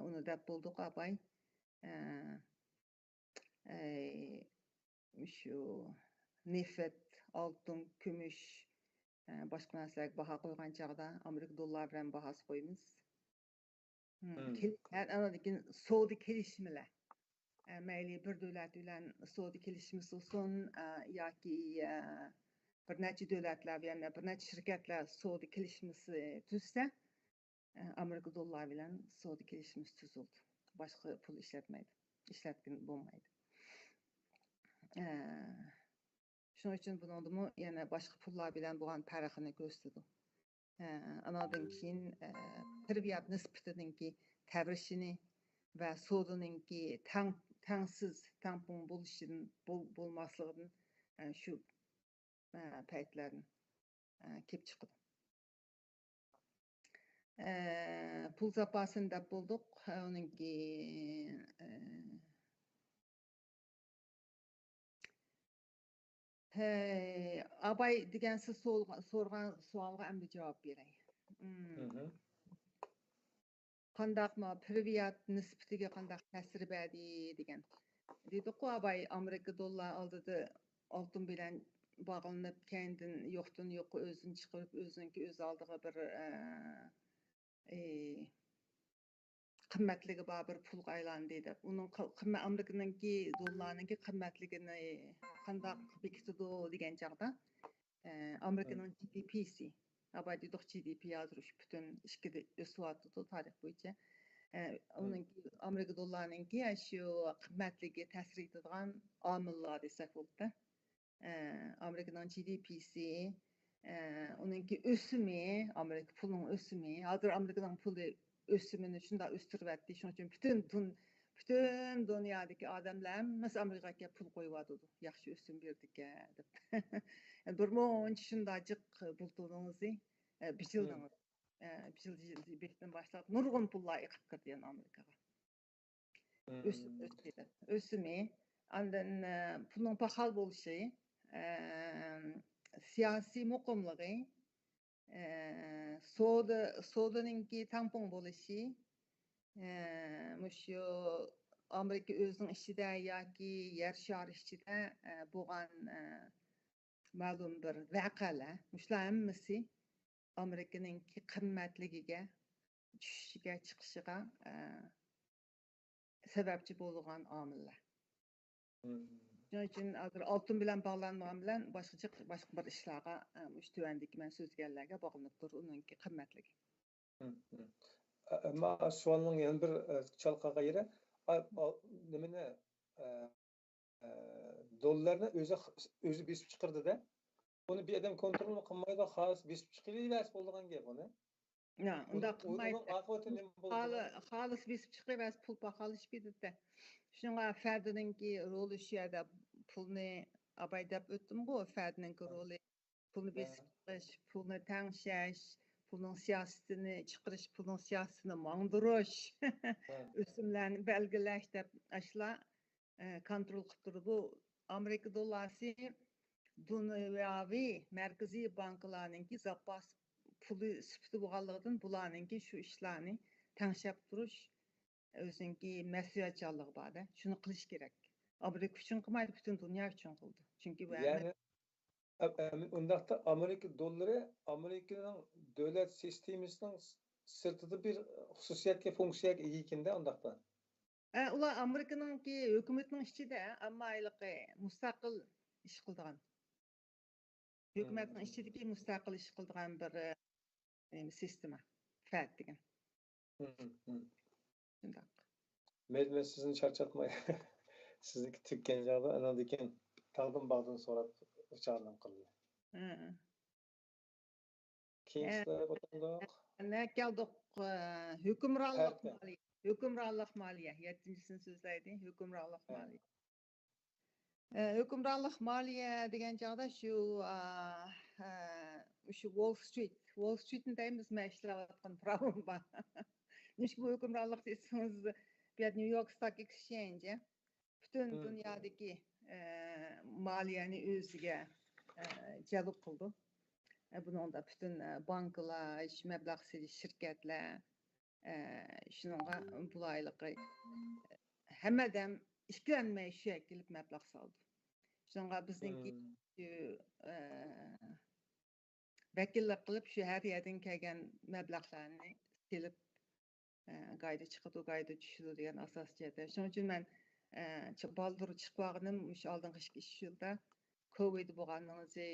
uni deb bo'ldik abay. Şu nefet, altın, kumush, boshqa narsalarga baho qo'ygan chog'da Amerika dollari bilan bahosi qo'yamiz. Keyin savdo kelishimlar. Mayli bir davlat bilan savdo kelishimiz olsun yoki bir necha davlatlar bilan bir necha shirkatlar savdo kelishimisi tuzsa, Amerika dollari bilan savdo kelishimiz tuzildi. Boshqa pul ishlatgan bo'lmaydi. Shuning uchun buningmi yana boshqa pullar bilan bo'lgan farqini ko'rsatdi. Anadan keyin tirbiyat nisbatininki tavrishini va savdoninki tangsiz tampon bo'lishini bo'lmasligini shu paytlarni kelib chiqdi. Pul zapasini deb bo'ldik. Uningki abay degan siz so'rgan savolga endi javob beray. Qandaqmi priviyat nisbatiga qandaq ta'sir berdi degan. Dedi-ku abay Amerika dollar oldida oltin bilan bog'lanib, kendin yo'qdan yo'qqa o'zini chiqarib, o'ziniki o'z oldiga bir qimmatligi bor bir pulga aylandi deb. Uning Amerikaningki dollarninki qimmatligini qandaq bekitdi degan chog'da Amerikaning GDP'si, abay dedik GDP yozilish butun ishkida o'syapti tarix bo'yicha. Uningki Amerika dollarininki shu qimmatligi ta'sir etadigan omillar desak bo'ladi. Amerikaning GDP'si, uningki o'simi, Amerika pulining o'simi, hozir Amerikaning puli o'simini shunda o'stiribdi. Shuning uchun butun dunyodagi odamlar hammasi Amerikaga pul qo'yibdi. Yaxshi o'sim berdik deb. Bir muncha shunda jiq bulturingizni bichildingiz. Bichildan boshlab nurg'un pullar iqib kirdi Amerikaga. O'simi, ondan pulning pahal bo'lishi, siyosiy muqimligi, savdoninki tampon bo'lishi, shu Amerika özünün içinde yoki yer şari içinde bo'lgan ma'lum bir voqealar, shular hammasi Amerikaning qimmatligiga, tushishiga, chiqishiga sababchi bo'lgan omillar. Shuning uchun hozir oltin bilan bog'lanmagan bilan boshqa bir ishlarga shu tuvandagi men so'zganlarga bog'lanib turib, uning qimmatligi. Ama sualning yana bir çalkaga yeri nimani dollarni o'zi besib chiqirdi-da. Uni bir adam kontrol qilmaydi, xos besib chiqaveradi bo'lgan gap uni. Ya, unda qilmaydi. Aqibati nima bo'ldi? Xolis besib chiqaveradi, pul paqalishib ketdi. Shunga Ferdinandki roli shu yerda pulni abaydab o'tdim-ku, Ferdinandki roli pulni besib chiqish, pulni tangshash, pulning siyosatini chiqarish, pulning siyosatini mangdirish, o'simlarni belgilash deb ashlar kontrol qilib turdi. Amerika dollari dunyoviy markaziy banklarninki zapas puli sifati bo'lganligidan bularninki shu ishlarni tangshab turish o'zinki mas'uliyatchanligi bor-da. Shuni qilish kerak. Amerika uchun qilmaydi, butun dunyo uchun qildi. Chunki yani undaqda Amerika dollari Amerikaning davlat sistemasining sirtida bir xususiyatga, funksiyaga ega ekanda undaqda. Ular Amerikaningki hukumatining ichida ammayliqi mustaqil ish qildigan. Hukumatning ichidagi mustaqil ish qildigan bir sistema, FAT degan. Shundoq. Men sizni charchatmay. Sizniki tükkan joyda anadikin taqdim bag'dan so'rab uchalim qildi. Keyingi o'tgandoq. Ne keldik hukmronlik moliya. Hukmronlik moliya 7-sini so'zlaydi, hukmronlik moliya. Hukmronlik moliya degan joyda shu Wall Street'ni deymiz, men ishlayotgan problem bor. Nishku hukmronlik desangiz, bu New York Stock Exchange bütün dünyadaki maliyeni o'ziga jalb qildi. Buningda bütün bankalar, ish mablag' silish shirkatlar shunga bulayliqi hammadan ishlanmay shu kelib mablag' soldi. Shunga bizningki vakillik qilib shu har yerdan kelgan mablag'larni silib qayda chiqadi, qayda tushadi degan asosiyada. Shuning uchun men baldur chiqmag'anim o'sha oldingi 2 yilda Covid bo'lganingizda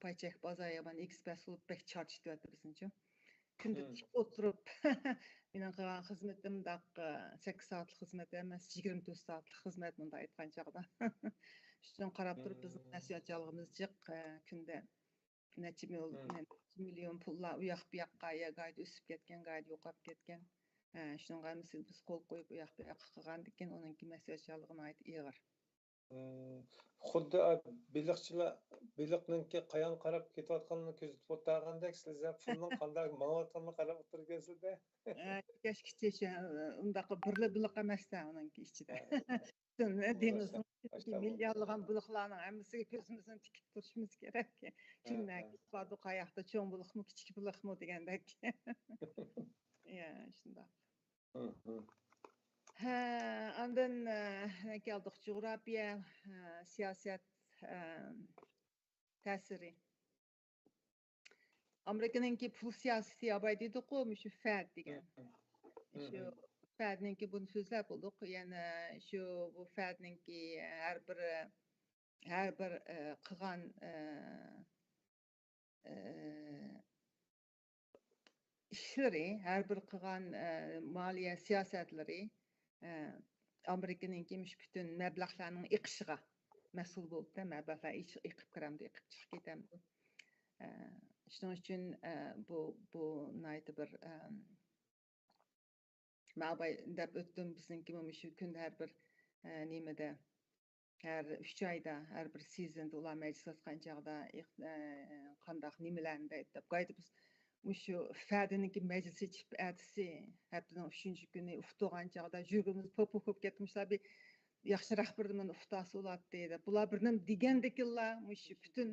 paychek bozorga men ekspres bo'lib bek charge etdi bizningcha. Kunda o'tirib mening qilgan xizmatim 8 soatlik xizmat emas, 24 soatlik xizmat bunda aytgan chog'da. Shundan qarab turib bizning mas'uliyatchiligimiz jiq kunda necha million pullar u yoq bu yoqqa qayda o'sib ketgan, qayda yo'qolib ketgan. Shunga biz qo'l qo'yib u yoqqa qilgandan keyin uningki mas'uliyatchiligini aytib ig'ir. Xuddi biliqninki qayon qarab ketayotganini ko'zitib o'tgandek sizlar pulning qanday ma'lumotlarni qarab o'tirgansizda. Kechgacha undaqa birli biliq emasda uningki ichida. Dengizning millionlagan biliqlarning hammasiga ko'zimizni tikib turishimiz kerak. Kimlar bor qayoqda cho'ng biliqmi, kichik biliqmi degandek. Ya, shunday. Ondan keldik coğrafya, siyaset ta'siri. Amerikaningki pul siyosati abay dedik-ku, shu FAD degan. Shu FADningki buni so'zlab bo'ldik. Ya'ni shu bu FADningki har bir qilgan ishlari, har bir qilgan moliya siyosatlari Amerikaningki bütün mablag'larning iqishiga mas'ul bo'ldi. Mablag'lar iqib kiramdi, iqib chiqib ketamdi. Shuning uchun bu nayt bir ma'bay deb o'tdim bizningki shu kunda har bir nimada har 3 oyda har bir sezonda ular majlis o'tgan chog'da qandaq nimalarni deb qayta biz shu Ferdinandki majlisi chiqib atsi haftaning 3-kuni ufto'gan chog'da yurgimiz popop ketmişlar bir yaxshiroq bir nimani uftasi bo'ladi deb. Bular bir nim degandeklar shu bütün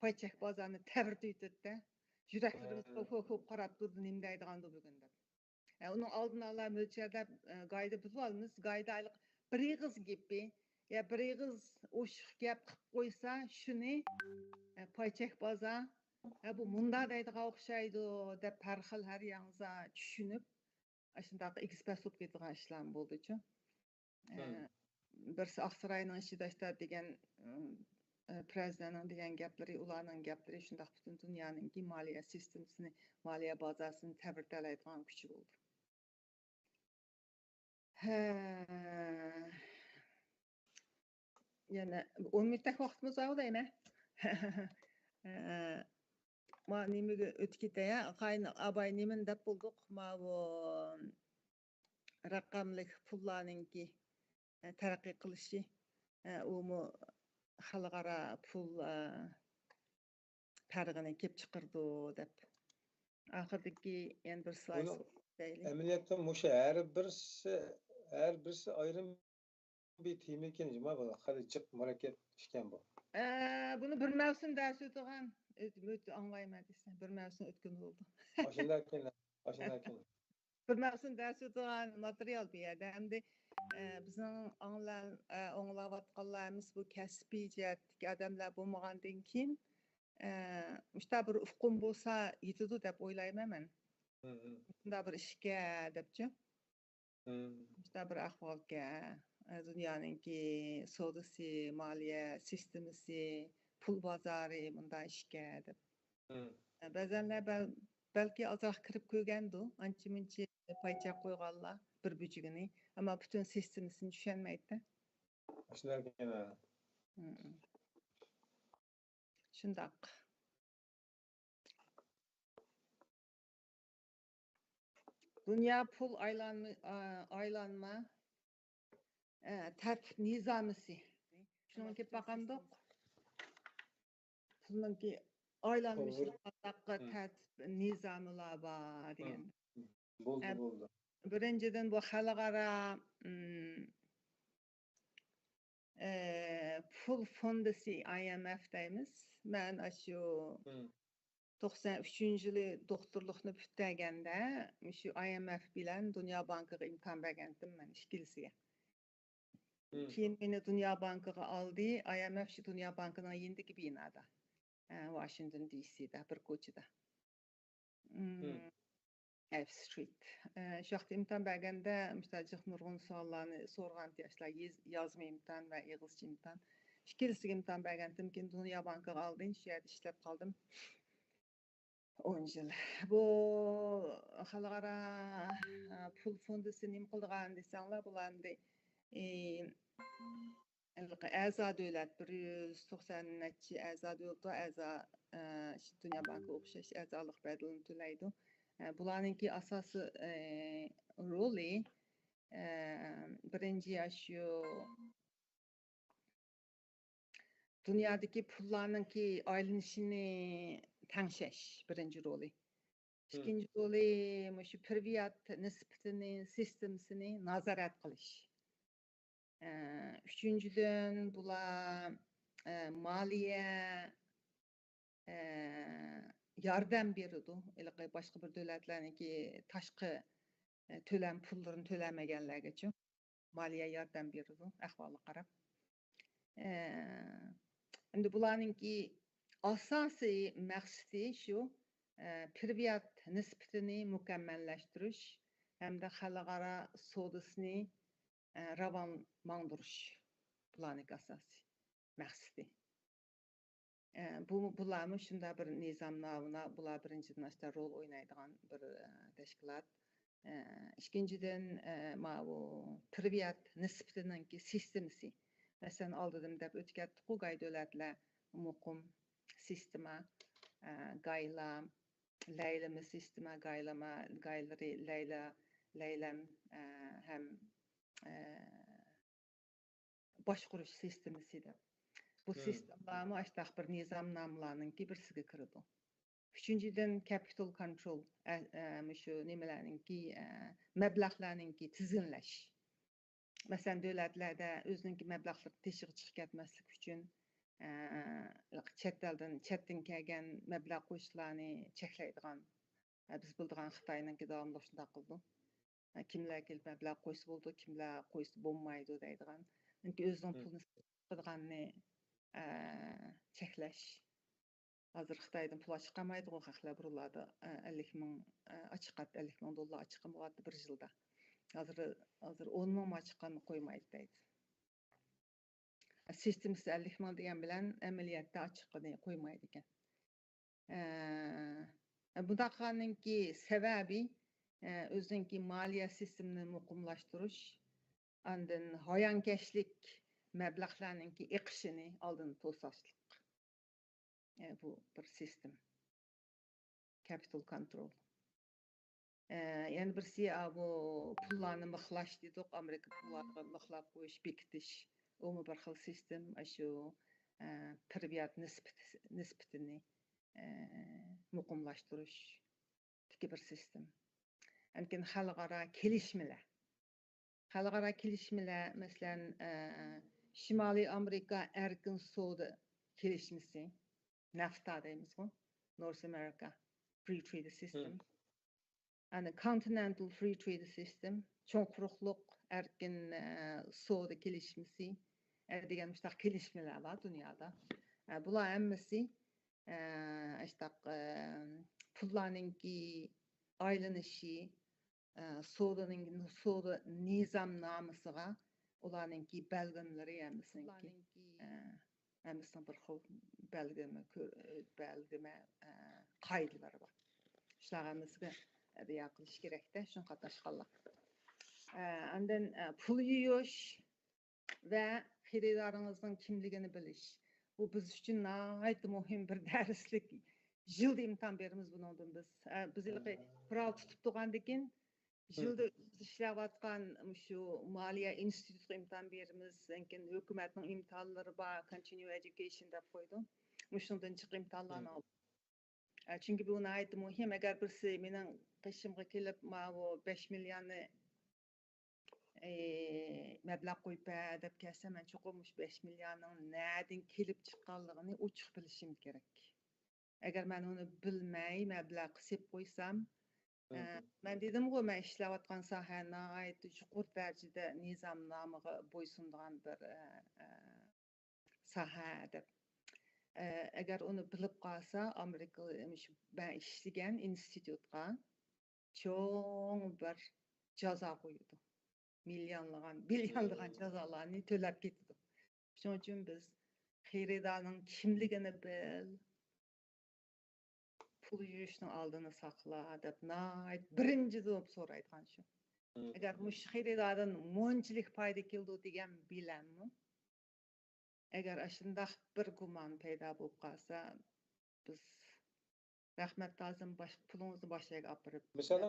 paychak bozorni tavrdi etdi. Yuraklarimiz popop qarab turdi, nima deydigandi bugun deb. Onun aldın ala mölçerde gayda bilip alınız. Gayda aylık bir kız gibi ya bir kız oşuk gap koysa şunu payçek baza bu munda daydığa okşaydı dep her xil her yanıza düşünüp aşındaki ekspert so'p ketgan işler bo'ldi-chi. Birisi Aqsarayning ishida ishlar degan prezidentning degan gaplari, ularning gaplari shundaq butun dunyoning moliya sistemasini, moliya bazasini ta'birlaydigan kuchi bo'ldi. Yana 10 minutlik vaqtimiz var deymi? Ma nimaga o'tib ketaya? Qayni abay nimin deb bo'ldik? Ma bu raqamlik pullarninki taraqqiy qilishi, u xalqaro pul tarig'ini kelib chiqirdi deb. Oxirdagi yana bir slayd deylik. Amaliyotda o'sha har birisi ayrim bir tema ekan, nima bu? Hali jiq murakkab ishkan bu. Buni bir mavsum dars o'tgan, anglayman desam, bir mavsum o'tgan bo'ldi. Ashundan keyin. Bir mavsum dars o'tgan material bu yerda. Hamda bizning anglayotganlarimiz bu kasbiy jihatdagi odamlar bo'lmagandan keyin işte bir ufqum bo'lsa yetadi deb o'ylayman men. Bunda bir ishga debchi. İşte bir ahvolga, dunyoninki savdosi, moliya sistemasi, pul bozori bunday ishga deb. Ba'zanlar balki ozroq kirib ko'rgandi, ancha-muncha paycha qo'yganlar bir bujigini, ammo butun sistemasini tushunmaydi. Shundan keyin Shundoq. Dünya pul aylanma tertip nizamisi. Şunun ki bakamdık. Şunun ki aylanmışlıkta tertip nizamılar var diyen. Bo'ldi. Birinciden bu xalqaro pul fondisi IMF deymiz. Ben şu 93-yılı doktorluqni bitirganda şu IMF bilan Dünya Bankiga imtihon bergandim men ikkalisiga. Keyin meni Dünya Bankiga oldi. IMF şu Dünya Bankining yendigi binada. Washington DC'da bir ko'chada. F Street. Şu vaqt imtihon berganda mushtajiq nurg'un savollarni so'rgan yoshlar yozma imtihon va yig'izcha imtihon. Ikkalisiga imtihon bergandim. Keyin Dünya Bankiga oldim. Shu yerda ishlab qoldim. 10 yıl. Bu xalqaro pul fondisi nima qilgan desanglar, bularni a'zo davlat 190 necha a'zo davlat a'zo Dünya Banki o'xshash a'zolik bedelini to'laydi. Bularninki asosiy roli birinchi shu dunyodagi pullarninki aylanishini tengshash birinchi roli. İkinci roli şu priviyat nisbatini, sistemasini nazorat qilish. Üçüncüden bular moliya yordam beradi. Boshqa bir davlatlarniki tashqi to'lam pullarini to'lamaganlargacha moliya yordam beradi, ahvolga qarab. Endi bularninki asosiy maqsadi shu priviyat nisbatini mukammallashtirish hamda xalqaro savdosini ravon mangdirish. Bularning asosiy maqsadi. Bularmi shunda bir nizomni bular birinchidan rol o'ynaydigan bir tashkilot. Ikkinchidan bu priviyat nisbatininki sistemasi. Masalan, oldidan deb o'tgatdik, gay davlatlar muqim sistema, gaylar, laylama sistema, gaylari laylam ham boshqurish sistemasi deb. Bu sistemlarni ashtaq bir nizomnomalarninki birsiga kiradi. Üçüncüden capital control, şu nimalarninki mablag'larninki tizimlash. Masalan, davlatlarda o'zining mablag'larini teshib chiqib ketmaslik uchun chetdan kelgan mablag' qo'shishlarni cheklaydigan biz bildigan Xitoyninki davomli shunday qildi. Kimler gelip meblag koysa boldu, kimler koysa bolmaydı deydigan. Çünkü özünün pulunu sıkıdığanını çekleş. Hazır Xitaydan pul açıqamaydı o haqlar buruladı. 50 ming açıqat, 50 ming dollar açıqamadı bir yılda. Hazır 10 ming açıqanı koymaydı deydi. Sistemisi 50 ming degan bilan amaliyotda açıqını koymaydı ekan. Bunaqanınki sebebi özünki maliye sistemini muqimlashtirish, andan hayankeşlik meblag'larninki iqishini oldin to'sashlik. Bu bir sistem. Capital control. Yani birisi bu pullarni mixlash dedik, Amerika pullarni mixlab qo'yish, bekitish. O bir xil sistem, shu tirbiyat nisbatini muqimlashtirish bir sistem. Lekin xalqaro kelishmeler, masalan, Shimoliy Amerika erkin savdo kelishmasi, NAFTA deymiz bu, North America Free Trade System. And Continental Free Trade System, çoğ quruqluq erkin savdo kelishmasi degan mustaq kelishmeler var dünyada. Bular hammasi pullarninki aylanishi, savdo nizamnomasiga ularninki belgilanmalari hammasiniki hammasini bir xil belgilama qoidalari bor. Shular hammasiga riyo qilish kerakda, shuni qatnashganlar. Ondan pul yuyish va xaridorlaringizning kimligini bilish. Bu biz uchun nihoyatda muhim bir darslik. Yılda imtihan berimiz bundan biz. Biz ilgili kural tutup turgandan keyin yılda ishlayotgan shu moliya institutiga imtihan berimiz. Keyin hukumatning imtihonlari bor, continue education deb qo'ydi. Shundan chiqib imtihonlarni oldi. Çünkü bu nihoyatda muhim. Agar birisi mening qishimga kelib, bu 5 millionni mablag' qo'yib deb kelsa, men cho'qim 5 millionning nereden kelib chiqqanligini ochiq bilishim kerak. Agar men uni bilmay mablag' qisib qo'ysam, men dedim-ku, men ishlayotgan soha nihoyatda yuqori darajada nizomnomaga bo'ysunadigan bir soha deb. Agar uni bilib qolsa, Amerika ben ishlagan institutga cho'ng bir jazo qo'ydi. Milyonlagan jazolarni to'lab ketdi. Shuning uchun biz xaridorning kimligini bil, pul yuyishning oldini saqla deb birinchi deb so'raydigan shu. Agar mush xaridordan mo'nchilik foyda keldi degan bilanmi? Agar shunday bir gumon paydo bo'lib qolsa, biz rahmat lazım pulimizni boshlayga olib borib. Mesela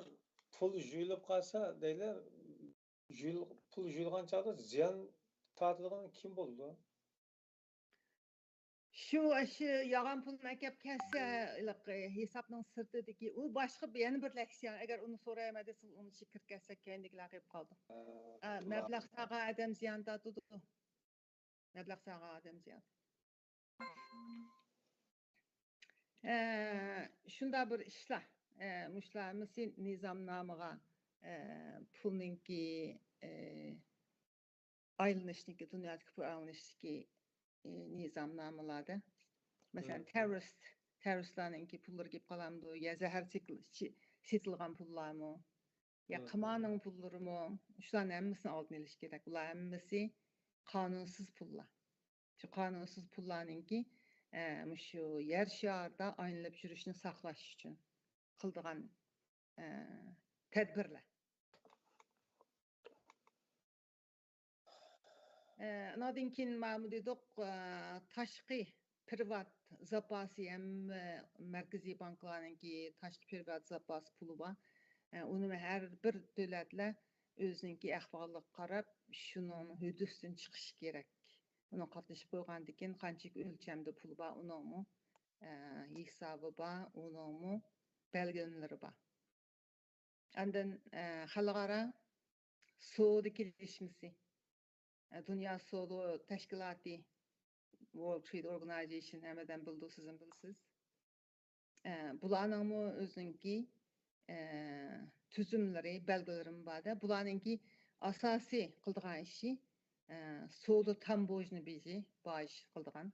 pul juyilib qolsa deylar, pul juyilgan chog'da ziyon tortadigan kim bo'ldi? Shu yag'an pulni akab kelsa, hisobning sirtidagi u boshqa yana bir leksiya. Agar uni so'rayman desa, uni shikir kelsa keyingilar qilib qoldi. Mablag' saga odam ziyon tortadi. Mablag' saga odam ziyon. Shunda bir ishlar. Mushlarimiz nizomnomaga pulninki aylanishniki, dunyodagi pul aylanishniki nizomnomalarda. Mesela teröristlarninki pulları gelip kalamdı, ya zehir setilgan pullar mı, ya kımanın pulları mı, şuların hemmisini aldın eliş gerek. Bunlar hemmisi kanunsuz pullar. Şu kanunsuz pullarninki şu yer şarda aynılıp yürüyüşünü saklaş için kıldığan tedbirler. Nadinkin ma'mu dedik taşqi privat zapası hem merkezi bankalarınki taşqi privat zapası pulu var. Onu her bir devletle özünki ahvallık qarab, şunun hüdüsün çıkış gerek. Onu qatnashib qo'ygandan keyin qancha o'lchamda pul bor, uningmi hisobi bor, uningmi belgilanmalari bor. Ondan xalqaro savdo kelishmasi, Dünya Savdo Teşkilatı, World Trade Organization, hammadan bildi, sizin bilsiz. Bularning o'ziniki tüzümleri, belgelerim bada. Bularınki asasi kıldıgan işi soğudu tam bojunu bizi baş kıldıgan,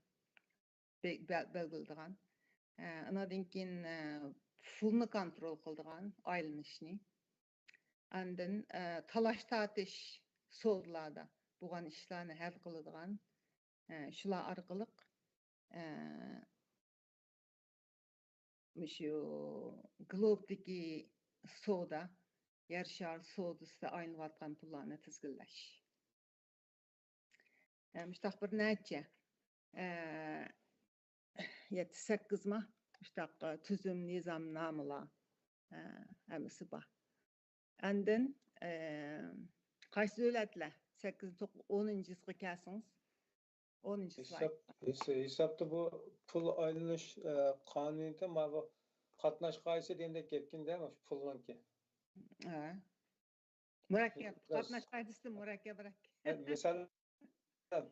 belgeldigan. Anadan keyin pulni kontrol kıldıgan aylanışını. Andan talaş tatış soğudularda bugan işlerini hal kıldıgan. Şular arkalık şu globdaki soda, yer şar sodası aylanıvatkan pullarını tizgillaş. Müştaq bir näçe 7-8 ma müştaq tüzüm nizam namıla hemisi ba. Andan qaysi dövletler 8-10 sınıfı kelsiniz? 10 sınıf. Hesapta bu pul aylanış kanuniyeti ma bu katnaş qaysı dendek ketkin değil mi? Şu pulunki. Murakkab, katnaş qaydısı murakkabrak. Mesela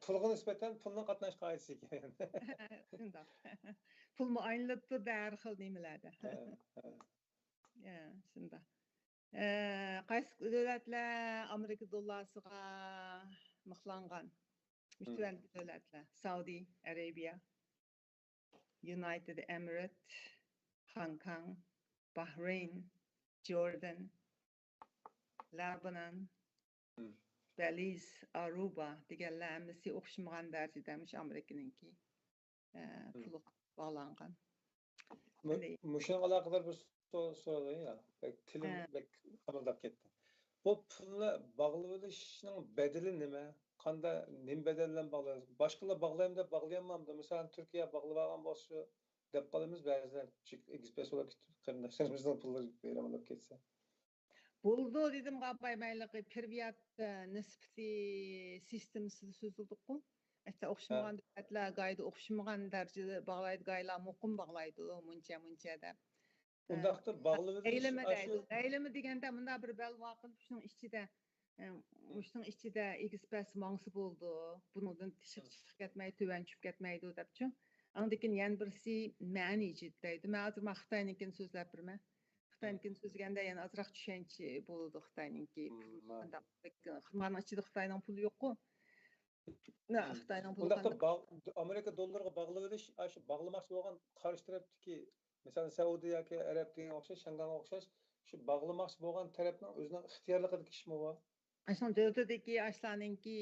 pulga nispeten pulun katnaş qaysı ekan. Şundaq. Pul mu aylanıptır da her xil nimelerde. Şundaq. Qaysi dövletler Amerika dollarıga mıxlangan? Müstəvəl dövlətlər. Saudi Arabia, United Emirates, Hong Kong, Bahrain, Jordan, Lebanon, Belize, Aruba deganlar hammasi o'xshamagan darajadamış Amerikanınki pulu bağlangan. Muşun alakadar bir soru ya. Tilim bek amaldap ketdi. Bu pulla bağlı işinin bedeli nime? Kanda nim bedelden bağlayız. Başkalar bağlayayım da bağlayamam da. Mesela Türkiye bağlayan bolsa dep qalamiz ba'zilar ekspres olarak qarindoshlarımızdan pullar beraman ketsa. Buldu dedim qabaymaylıqı pirviyat nisbati sistemisi sözüldük-ku. Hatta o'xshamagan dövlətlər qayda o'xshamagan darajada bağlaydı, qaylar muqim bağlaydı, muncha da. Undaqda bağlı eylemi degende bunda bir bel vaqil şunun içinde Muştun içinde ekspres mansı boldu. Bundan çıkıp ketmey, töven çıkıp ketmeydi depçu. Andakin yan birisi mani jiddeydi. Men hazır Xitayninkini sözlep birme. Xitayninkini sözgende yani azraq düşençi boldu Xitayninki. Xırmanın içinde Xitayning pulu yok-ku. Xitayning pulu Undaqda Amerika dollarına bağlı ediş, aşı bağlamakçı bolgan qarşı tarapdaki mesela Saudiya yoki Arab degan o'xshash, Şanganga o'xshash, şu bağlamakçı bolgan tarapning o'zining ixtiyorligida kishmi bor? Aşan dövlətdəki aşlarınki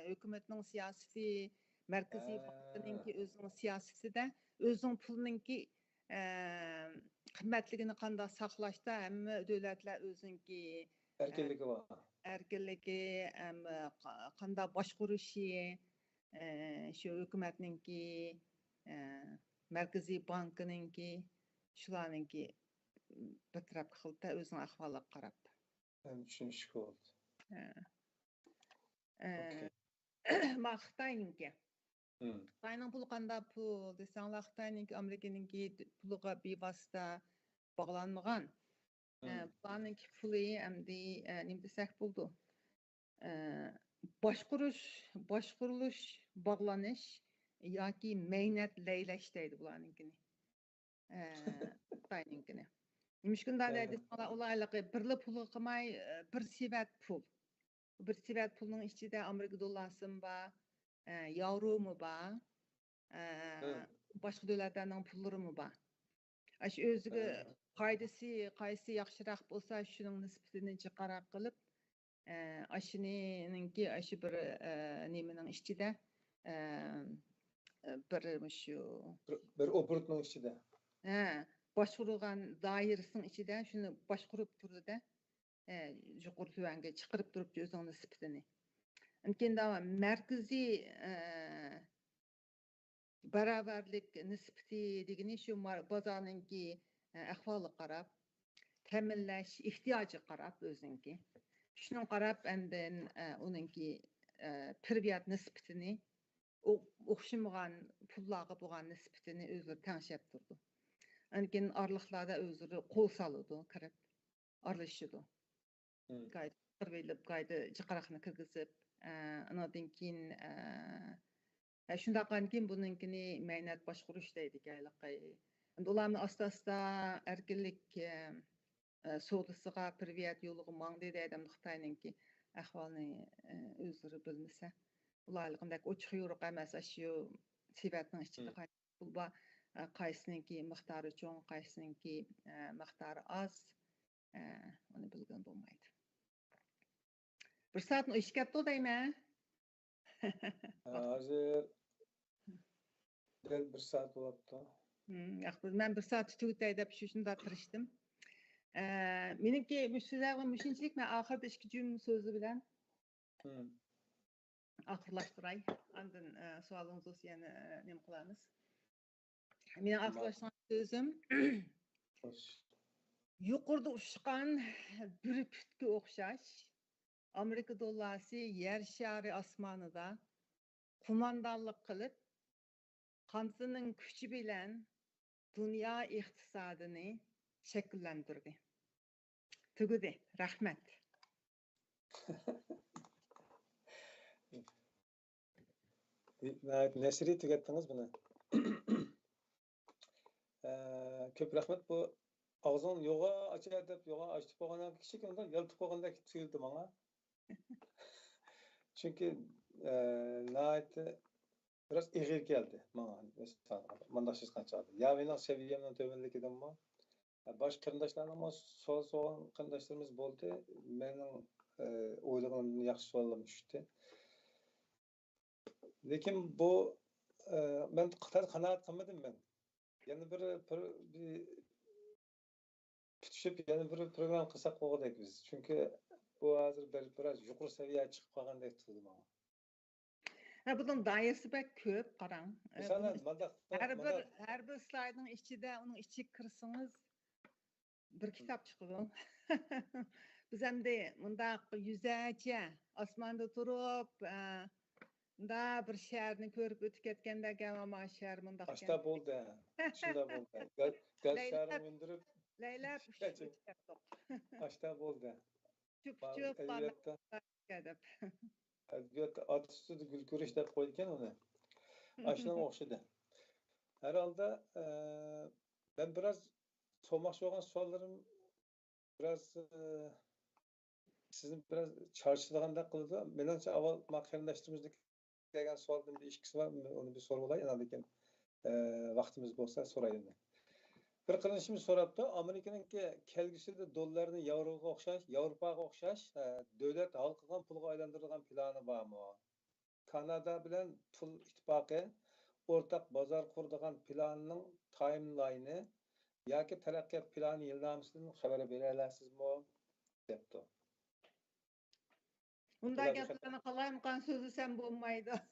hökumətinin siyasəti, mərkəzi bankınınki özünün siyasəti də özünün pulununki qiymətliyini qanda saxlaşda həm dövlətlər özünki erkinligi var. Erkinligi, həm qanda başqurışı, şu hökumətninki, mərkəzi bankınınki, şularınki bir tərəf qılda özünün ahvalıqa qarab. Hem düşünüşük oldu. Ma Xitayninki. Xitayning pulu qanda pul desanglar Xitayninki Amerikanınki puluga bevosita bağlanmagan. Bularninki pulu endi nima desak bo'ldi? Boshqurilish, bog'lanish yoki mehnat laylash deydi bularninkini. Xitayninkini. Nimishkunda deydi ularligi birli pulu qilmay bir sivat pul. Bir sivat pulning ichida Amerika dollari bor, yevromi bor, boshqa davlatlarning pullari bor. Ash o'ziga qaysi yaxshiroq bo'lsa, shuning nisbatini qarab qilib, ashininki ashi bir nimaning ichida bir obrutning ichida. Başvurulan dairəsinin içində şunu başqurub durdu da, yuqur tüvəngə çıxırıb durub özünün nisbətini. Lakin da mərkəzi bərabərlik nisbəti degəni şu bazarınki əhvalı qarab, təminləş ehtiyacı qarab özünki. Şunun qarab əndən onunki pirviyat nisbətini, oxşamagan pullağı bolğan nisbətini özləri təngşəb durdu. Lakin arlıqlarda özləri qol salıdı, qarab arlaşıdı. Qayda qırvelib, qayda jiqaraqını kirgizib, anadan keyin shundaqdan keyin bununkini mehnat boshqurish deydi gayliqay. Endi ularni asta-asta erkinlik soğudısıға privyat yoluğu maң dedi adam Xitayninki ahvalını özleri bilmese. Ularlığındaki uçuq yoruq emas aşıyor sivetinin içinde bulba qaysınınki miqdarı çoğun, qaysınınki miqdarı az. Onu bilgen bolmaydı. Bir saatın iş ketdi deyme. Hazır bir saat olaptı. Ben bir saat tügütey dep şuşunda tırıştım. Menimki müşinçilik men ahırda iki cümle sözü bilen ahırlaştıray. Andın sualınız olsa yani nem kılamız. Menin ahırlaştıran sözüm yuqurda uçqan bir pütkü oxşaş Amerika dollası yer şari asmanıda kumandanlık kılıp kansının küçü bilen dünya iktisadını şekillendirdi. Tügüdü. Rahmet. Nesri tükettiniz bunu. Köp rahmet bu ağzın yoğa açar dep yoğa açıp boğanan kişi ondan yaltıp boğandaki tuyuldu bana. Çünkü nihayet biraz eğir geldi bana. Mandaşsız kaçardı. Ya benim seviyemden tövenlik edem var. Baş kırındaşlarım ama soğan kırındaşlarımız oldu. Benim oylığımın yaxşı sualım düştü. Lekin bu ben kanaat kılmadım ben. Yani bir tutuşup yani bir program kısak oğudak biz. Çünkü bu hazır biraz yukarı seviyeye çıkıp kalgandek tutuldu bana. Bunun dairesi pek köp qaran. Mesela Her bir slaydın içinde onun içi kırsınız bir kitap çıkıyor. Biz hem de mundaq yüzece asmanda durup da bir şehrini körüp ötüp ketkende gelmama şehir mundaq. Aşta boldu ha. Şunda boldu. Gel şehrini öndürüp Leylap ötüp aşta boldu. Çok bana gedip. Edebiyatda at üstüde gülkürüş dep koyduken onu. Aşına okşadı. Herhalde ben biraz sormakçı olan sorularım biraz sizin biraz çarşılığında kıldı. Menençe aval makinelaştırmamızdaki gelgen soruların bir ilişkisi var mı? Onu bir soru olayım. Yani vaktimiz olsa sorayım. Bir kılınışımız soraptı. Amerika'nın kelgisi de dolarını Avrupaga okşaş, devlet halkıdan pulga aylandırılgan planı var mı? Kanada bilen pul ittifakı ortak bazar kurduğun planının timeline'ı yoki taraqqiyot plani yilnamasından xabar bera olasizmi? Depdi. Unda gaplarni qalayımqan sözü sen bolmaydı.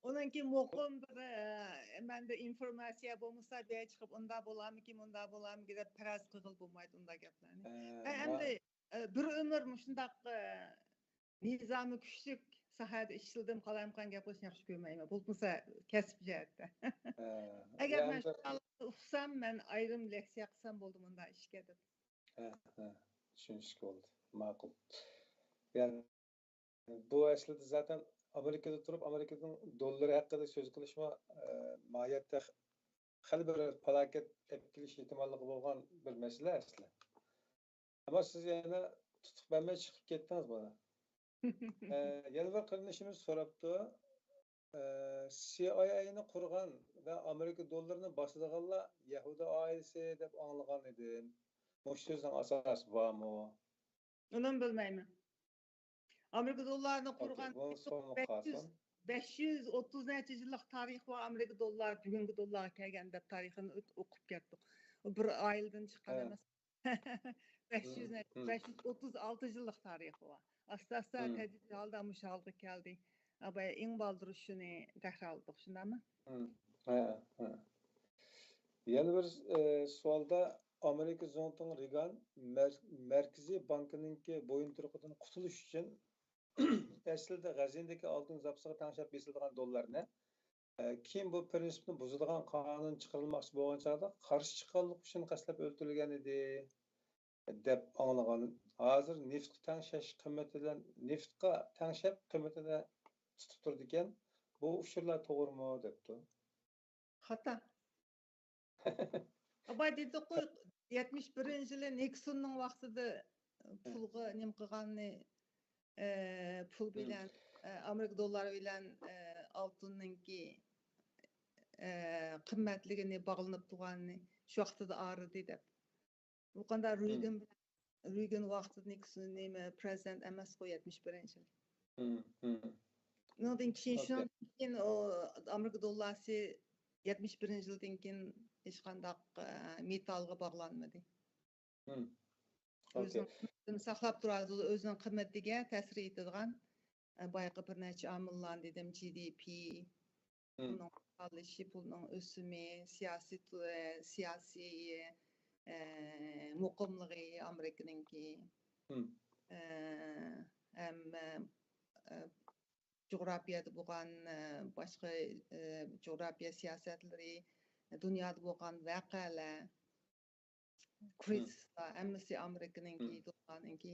Onunki muqim bir mende informasiya bolmasa beye çıkıp unda bolamıki, unda bolamı gidip biraz qığıl bolmaydı unda gaplarni. Endi bir ömür muşundaq nizamı küçük sahada işledim qalayımqan gaplaşını yaxşı görmeyme. Bolmasa kesip jette. Eğer ben uqsam men ayrım leksiya qilsam boldu bunda ishga deb. Tushunishga oldu. Ma'qul. Yani bu aslında zaten Amerika'da durup Amerika'nın doları hakkında söz kılışma mahiyette hali bir felaket etkiliş ihtimallığı bolgan bir mesele aslında. Ama siz yani tutup benimle çıkıp gittiniz bana. Yani bir kılınışımız soraptı. CIA'ni kurgan ve Amerika dolarını basıdığanlar Yahudi ailesi dep anlagan edim. Bu sözün asası var mı? Onu bilmeyim. Amerika dolarını kurgan 530 neçe yıllık tarih var Amerika dolar, bugünkü dolar kelgen dep tarihini okup ketdik. Bir ayıldan çıkan emas. 536 yıllık tarih var. Asla tedbir aldamış aldık geldi. Ama en baldır şunu tekrarladık. Şunda mı? Yani bir sualda Amerika Zonton Reagan Merkezi Bankı'nınki boyun turkudan kurtuluş için aslında gazindeki altın zapsıga tanışıp besildiğin dolarını kim bu prensipini bozulgan kanun çıkarılması boğan çağda karşı çıkarlık için kaslap öldürülgen idi dep anlagan. Hazır neft tanışış kıymetinden neftka tanışıp kıymetine tutup durdu iken bu uşurlar doğru mu depti. Hata. Abay dedi qo'y 71-yili Nixonning vaqtida pulga nim qilganni pul bilan Amerika dollari bilan oltinninki qimmatligini bog'lanib turganini shu vaqtida aridi deb. Bu qanday Reagan vaqtida Nixon nima prezident emas qo'y 71-yil. Bundan keyin o Amerika dollari 71-yildan keyin hech qanday metalga bog'lanmadi. O'zini saqlab turadi, o'zining qimmatiga ta'sir etadigan boyaqi bir necha omillar dedim, GDP, pulning qolishi, pulning o'simi, siyosiy muqimligi Amerikaningki, ham coğrafiyada bo'lgan boshqa coğrafiya siyosatlari, dunyoda bo'lgan voqealar, krizislar, hammasi Amerikaningki, dollarningki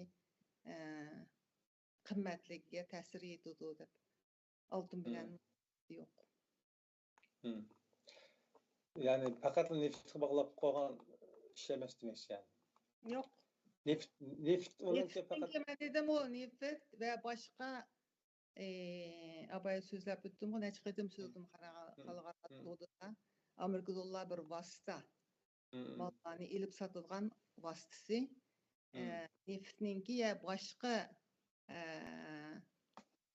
qimmatligiga ta'sir etadi deb. Oltin bilan yo'q. Yani fakat neftga bog'lab qo'ygan ish emas demek yani. Yo'q. Neft onunki fakat dedim o neft ve başka abay so'zlab o'tdim, necha qatim so'zladim xalqaro Amerika dollari bir vosita. Mallarni ilib sotadigan vositasi. Neftninki ya boshqa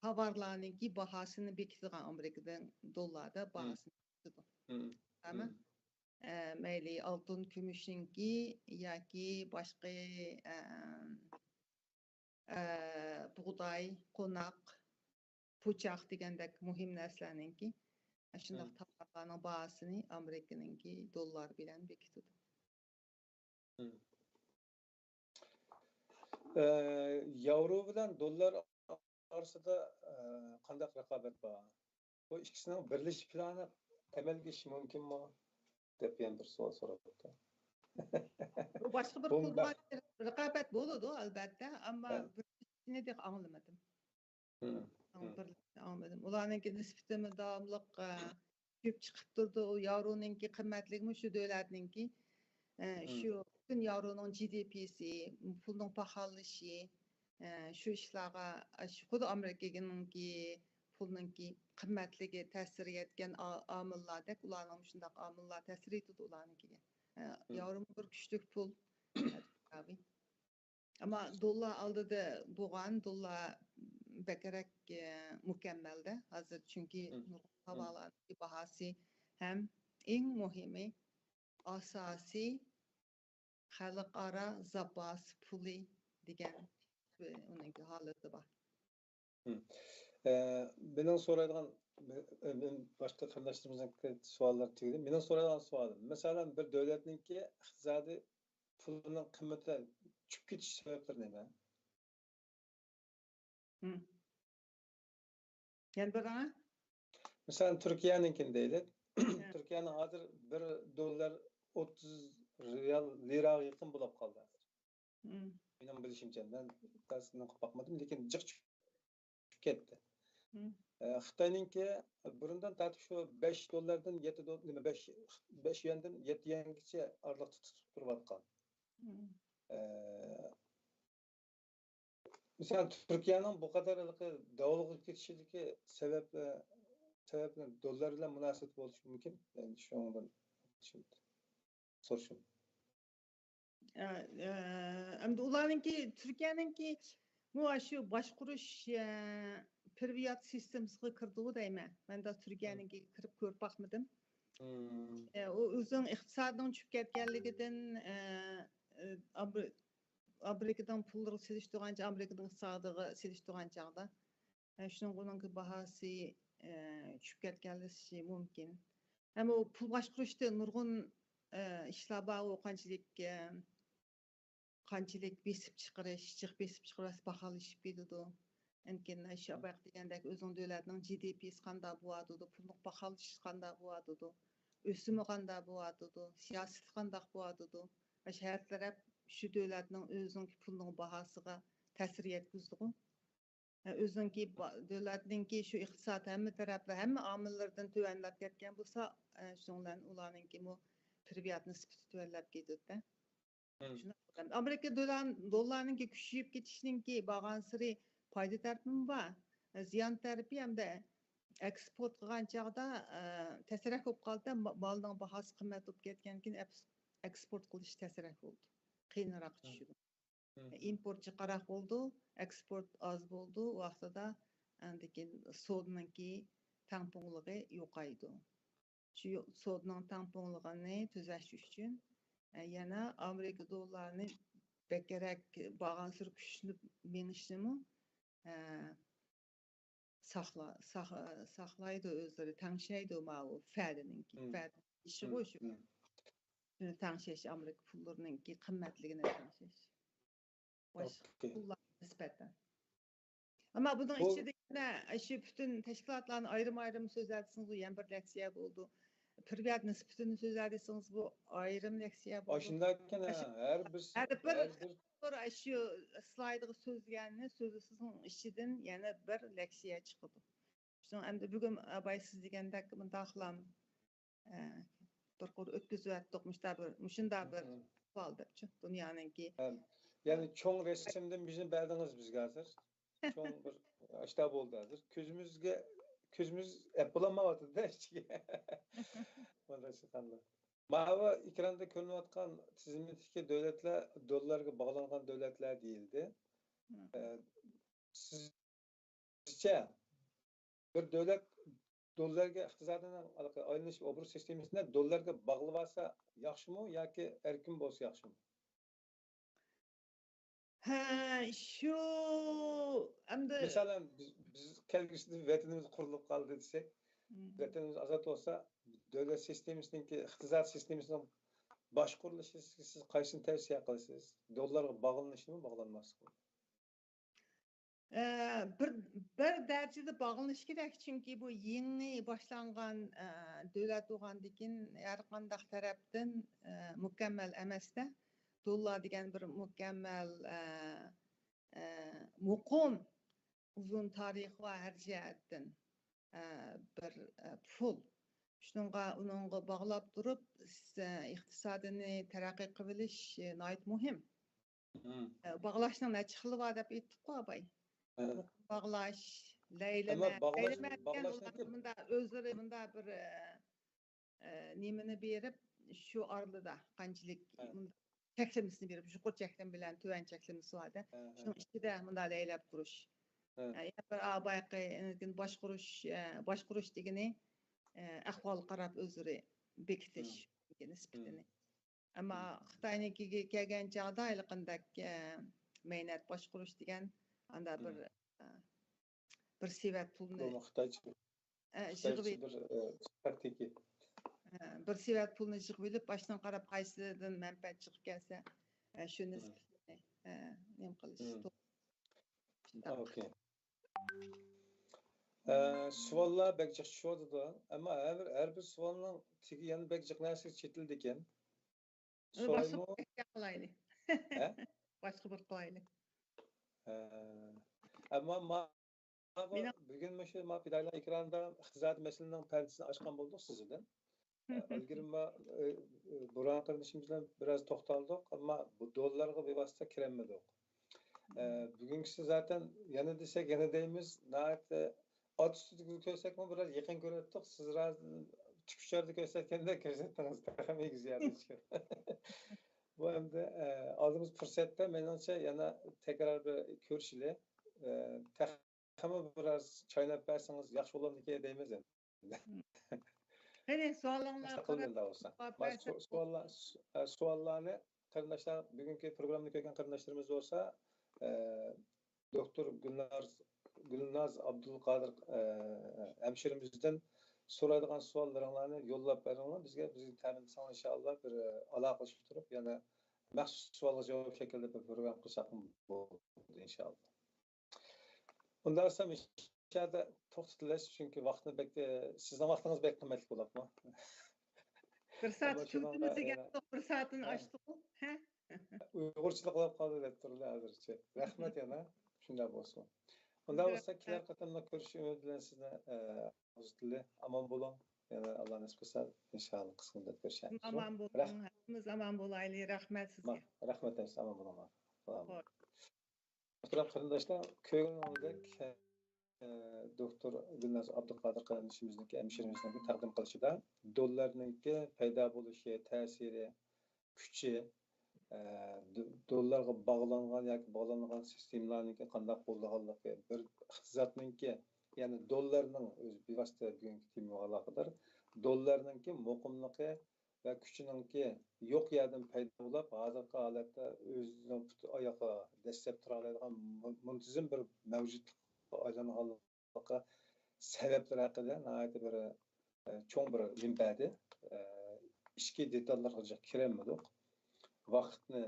tovarlarninki bahosini bekitadigan Amerikadan dollarda bahosini bekitadi. Tamam? Mayli oltin, kumushninki yoki boshqa bug'doy, qo'noq, po'choq degandek muhim narsalarninki shunday tovarlarning bahosini Amerikaninki dollar bilan bekitadi. Yevro bilan dollar orasida qanday raqobat bor? Bu ikkisining birlashish plani amalga oshishi mumkinmi? deb ham bir savol so'rabdi. Bu boshqa bir raqobat bo'ladi albatta, ammo birishini deb anglamadim. Ularninki nisbatan davomli ko'p chiqib turdi. O yevroninki qimmatligimi shu davlatninki shu butun yevroning GDP'si, pulning baholashi, shu ishlarga xuddi Amerikaninki pulninki qimmatligi ta'sir etgan omillardek ularning shunday omillar ta'sir etadi ularninkiga. Yevro bir kuchli pul. Ama dollar oldida bo'lgan dollar bakarak mukammalda hozir chunki havolarning bahosi ham eng muhimi asosiy xalqaro zapas puli degan uning holati bor. Benim so'raydigan boshqa qarindoshlarimizning savollar tugadi. Mening so'raydigan savolim, masalan, bir davlatninki iqtisodiy pulining qimmati tushib ketish sabablari nima? Yani bana? Mesela Türkiye'ninkini deylik. Türkiye'nin hazır 1 dolar 30 riyal liraga yaqin bo'lib qoldi. Benim bilishimcha, ben tasdiqlab bakmadım, lekin jiq tushib ketdi. Xitoyninki burundan tortib shu 5 dollardan 7 dollar 5 yuandan 7 yuangacha orliq tutib turayotgan. Mesela Türkiye'nin bu kadar davulga ketishidagi sebepler dollar bilan munosabat bo'lishi mumkin. Yani şu andan soruşum. Endi ularninki Türkiye'ninki bu shu boshqarish privat sistemasiga kirdi deyman. Men de Türkiye'ninki kirib ko'rib bakmadim. O o'zining iqtisodining tushib ketganligidan Amerikadan pullar selishtirgan, Amerikadan iqtisodiga selishtirgan chaqda shuning buningki bahosi tushib ketganligi mumkin. Ama o pul boshqarishda nurg'un ishlar bor, u qanchalik besib chiqarish, besib chiqarish baholashib ketadi. Mümkün shu bayaq degandek o'zining davlatining GDP'si qanday bo'ladi, pulning baholashi qanday bo'ladi, o'simi qanday bo'ladi, siyosati qanday bo'ladi. Har taraf shu davlatning o'zining pulning bahosiga ta'sir yetkazadi. O'zining davlatninki shu iqtisod hamma taraflar, hamma omillardan tuvanlab ketgan bo'lsa, shundan ularninki privyat nispeti tövellep gidiyordu. Hı. Amerika dolarının ki küçüyüp geçişinin ki bağansırı payda tarafı mı var? Ziyan tarafı hem de eksport qilgan chog'da tasarruf bo'lib qoldi, molning bahosi qimmat bo'lib ketgandan keyin eksport qilish tasarruf bo'ldi, qiyinroq tushdi. Importchi qaraq bo'ldi, eksport oz bo'ldi, vaqtida andikin sodninki tangpungligi yo'qaydi. Shu sodning tangpungligini tuzash uchun yana Amerika dollarini bekkerak bağansır küçülüp menişimi saklaydı özleri, tanışaydı o fədininki. Fədi işi bu şu. Tanışayış Amerika pullarınınki kıymetliğine tanışayış. Başka pullar nispeten. Ama bunun içinde yine şu bütün teşkilatların ayrım söz edersiniz, bu yan bir leksiya oldu. Privyat nispetini söz edersiniz, bu ayrım leksiya oldu. Başındayken her bir şu slaydı sözlerini sözü sizin işiden yana bir leksiya çıkıdı. Şunun hem de bugün abaysız degende mındaqlam bir qur ötküzüp etdik, muşunda bir faldıpçı dünyanınki. Yani çoğun resimden bizim berdiniz biz hazır. Çoğun bir aşta oldu hazır. Közümüz bulamadı da hiç. Bana çıkanlar. Mava ekranda ko'rinayotgan tizimdagi davlatlar dollarga bog'langan davlatlar deyildi. Sizce bir davlat dollarga iqtisodiy aylanish obro sistemasida dollarga bog'lab olsa yaxshimi yoki erkin bo'lsa yaxshimi? Şu hamda Mesela biz kelgusida vatanimiz qurilib qoldi desek, vatanimiz azat olsa davlat sistemasındaki iqtisod sistemasının boshqarilishi siz qaysini tavsiya qilasiz? Dollarga bog'lanishmi, bog'lanmasmi? bir derecede bağlanış gerek çünkü bu yeni başlangan devlet doğandikin her qandaq taraftan mükemmel emasda. Dollar degan bir mükemmel muqim uzun tarix va her jihatdan bir pul. Şununla onunla bağlap durup iqtisadini taraqqiy qilish nayt muhim. Bağlaşның neçə xili var deb aytdık abay. Bağlaş, leyleme, bunda özleri bunda bir nimini berip şu arlıda qançılık çeklemesini berip şu qur çeklem bilen tüven çeklemesi var da. Şunun içinde bunda leylep duruş. Yani bir abayqı başquruş degeni ahval qarab özleri bekitiş nispetini. Ama Xitaynikiga kelgan chog'da ayliqindak mehnat boshqarish degan anda bir sevat pulni bir sevat pulni yig'ib olib boshdan qarab qaysidan manfaat chiqib kelsa shu nisbatni nima qilish to'g'ri. Savollar bek jiq tushadi, ammo har bir savolning tigi yana bek jiq narsa chetildi ekan. Başka bir qo'yayli. Ammo bugun shu pidaylar ekranda iqtisodiy masalaning pardasini ochgan bo'ldik sizdan. Ilgari Burhan qardoshimiz bilan biroz to'xtaldik, ammo bu dollarga bevosita kirolmadik. Bugünkisi zaten yana desak yana deymiz. Ot ustida ko'rsakmi biroz yaqin ko'rayotdik. Siz tüküşerde gösterkende göstertiniz. Daha iyi güzel çıkıyor. Bu hem de aldığımız fırsatta menençe yana tekrar bir görüşüyle takımı biraz çaynap verseniz yaxşı olan hikaye değmez yani. Hani suallarını kardeşler bugünkü programda görken kardeşlerimiz olsa Doktor Gülnaz Abdülkadir hemşirimizden soradigan savollaringlarni yo'llab beringlar bizga ta'min qilsang inshaalloh bir aloqa qilib turib yana maxsus savolga javob shaklida bir program qilsak bo'ladi inshaalloh. Undan so'ng inshaalloh to'xtatilash chunki vaqtni sizning vaqtingiz bek qimmatli bo'ladimi? Bir soat tutumizga bir soatini ochdik-ku. Uyg'urcha qilib qoldi deb turlar hozircha. Rahmat yana shunday bo'lsin. Undan bo'lsa kelar qatamda ko'rish umidi bilan sizni o'z tili aman bo'lin. Yani Allah nasip etsa inşallah qisqa muddat görüşemiz. Aman bo'lsin, hammamiz aman bo'laylik. Rahmat sizga. Rahmat aytasiz, aman bo'laman. Xo'p. Muhtaram qarindoshlar, ko'ngildek doktor Gulnaz Abduqodir qarindishimizniki, hemşirimizniki taqdim qilishida dollarniki paydo bo'lishi, ta'siri, kuchi, dollarga bog'langan yoki bog'langan sistemalarniki qanday qo'llaganligi, bir iqtisodniki, ya'ni dollarning o'z bevosita bugungi temaga aloqador, dollarniki muqimligi va kuchininki yo'q yerdan paydo bo'lib, hozirgi holatda o'zining puti oyog'i dastlab tura oladigan muntazam bir mavjudlikqa aylanganligi sabablar haqida nihoyatda bir cho'ng bir minbadi. Ichki detallarga kirolmadik. Vaqtni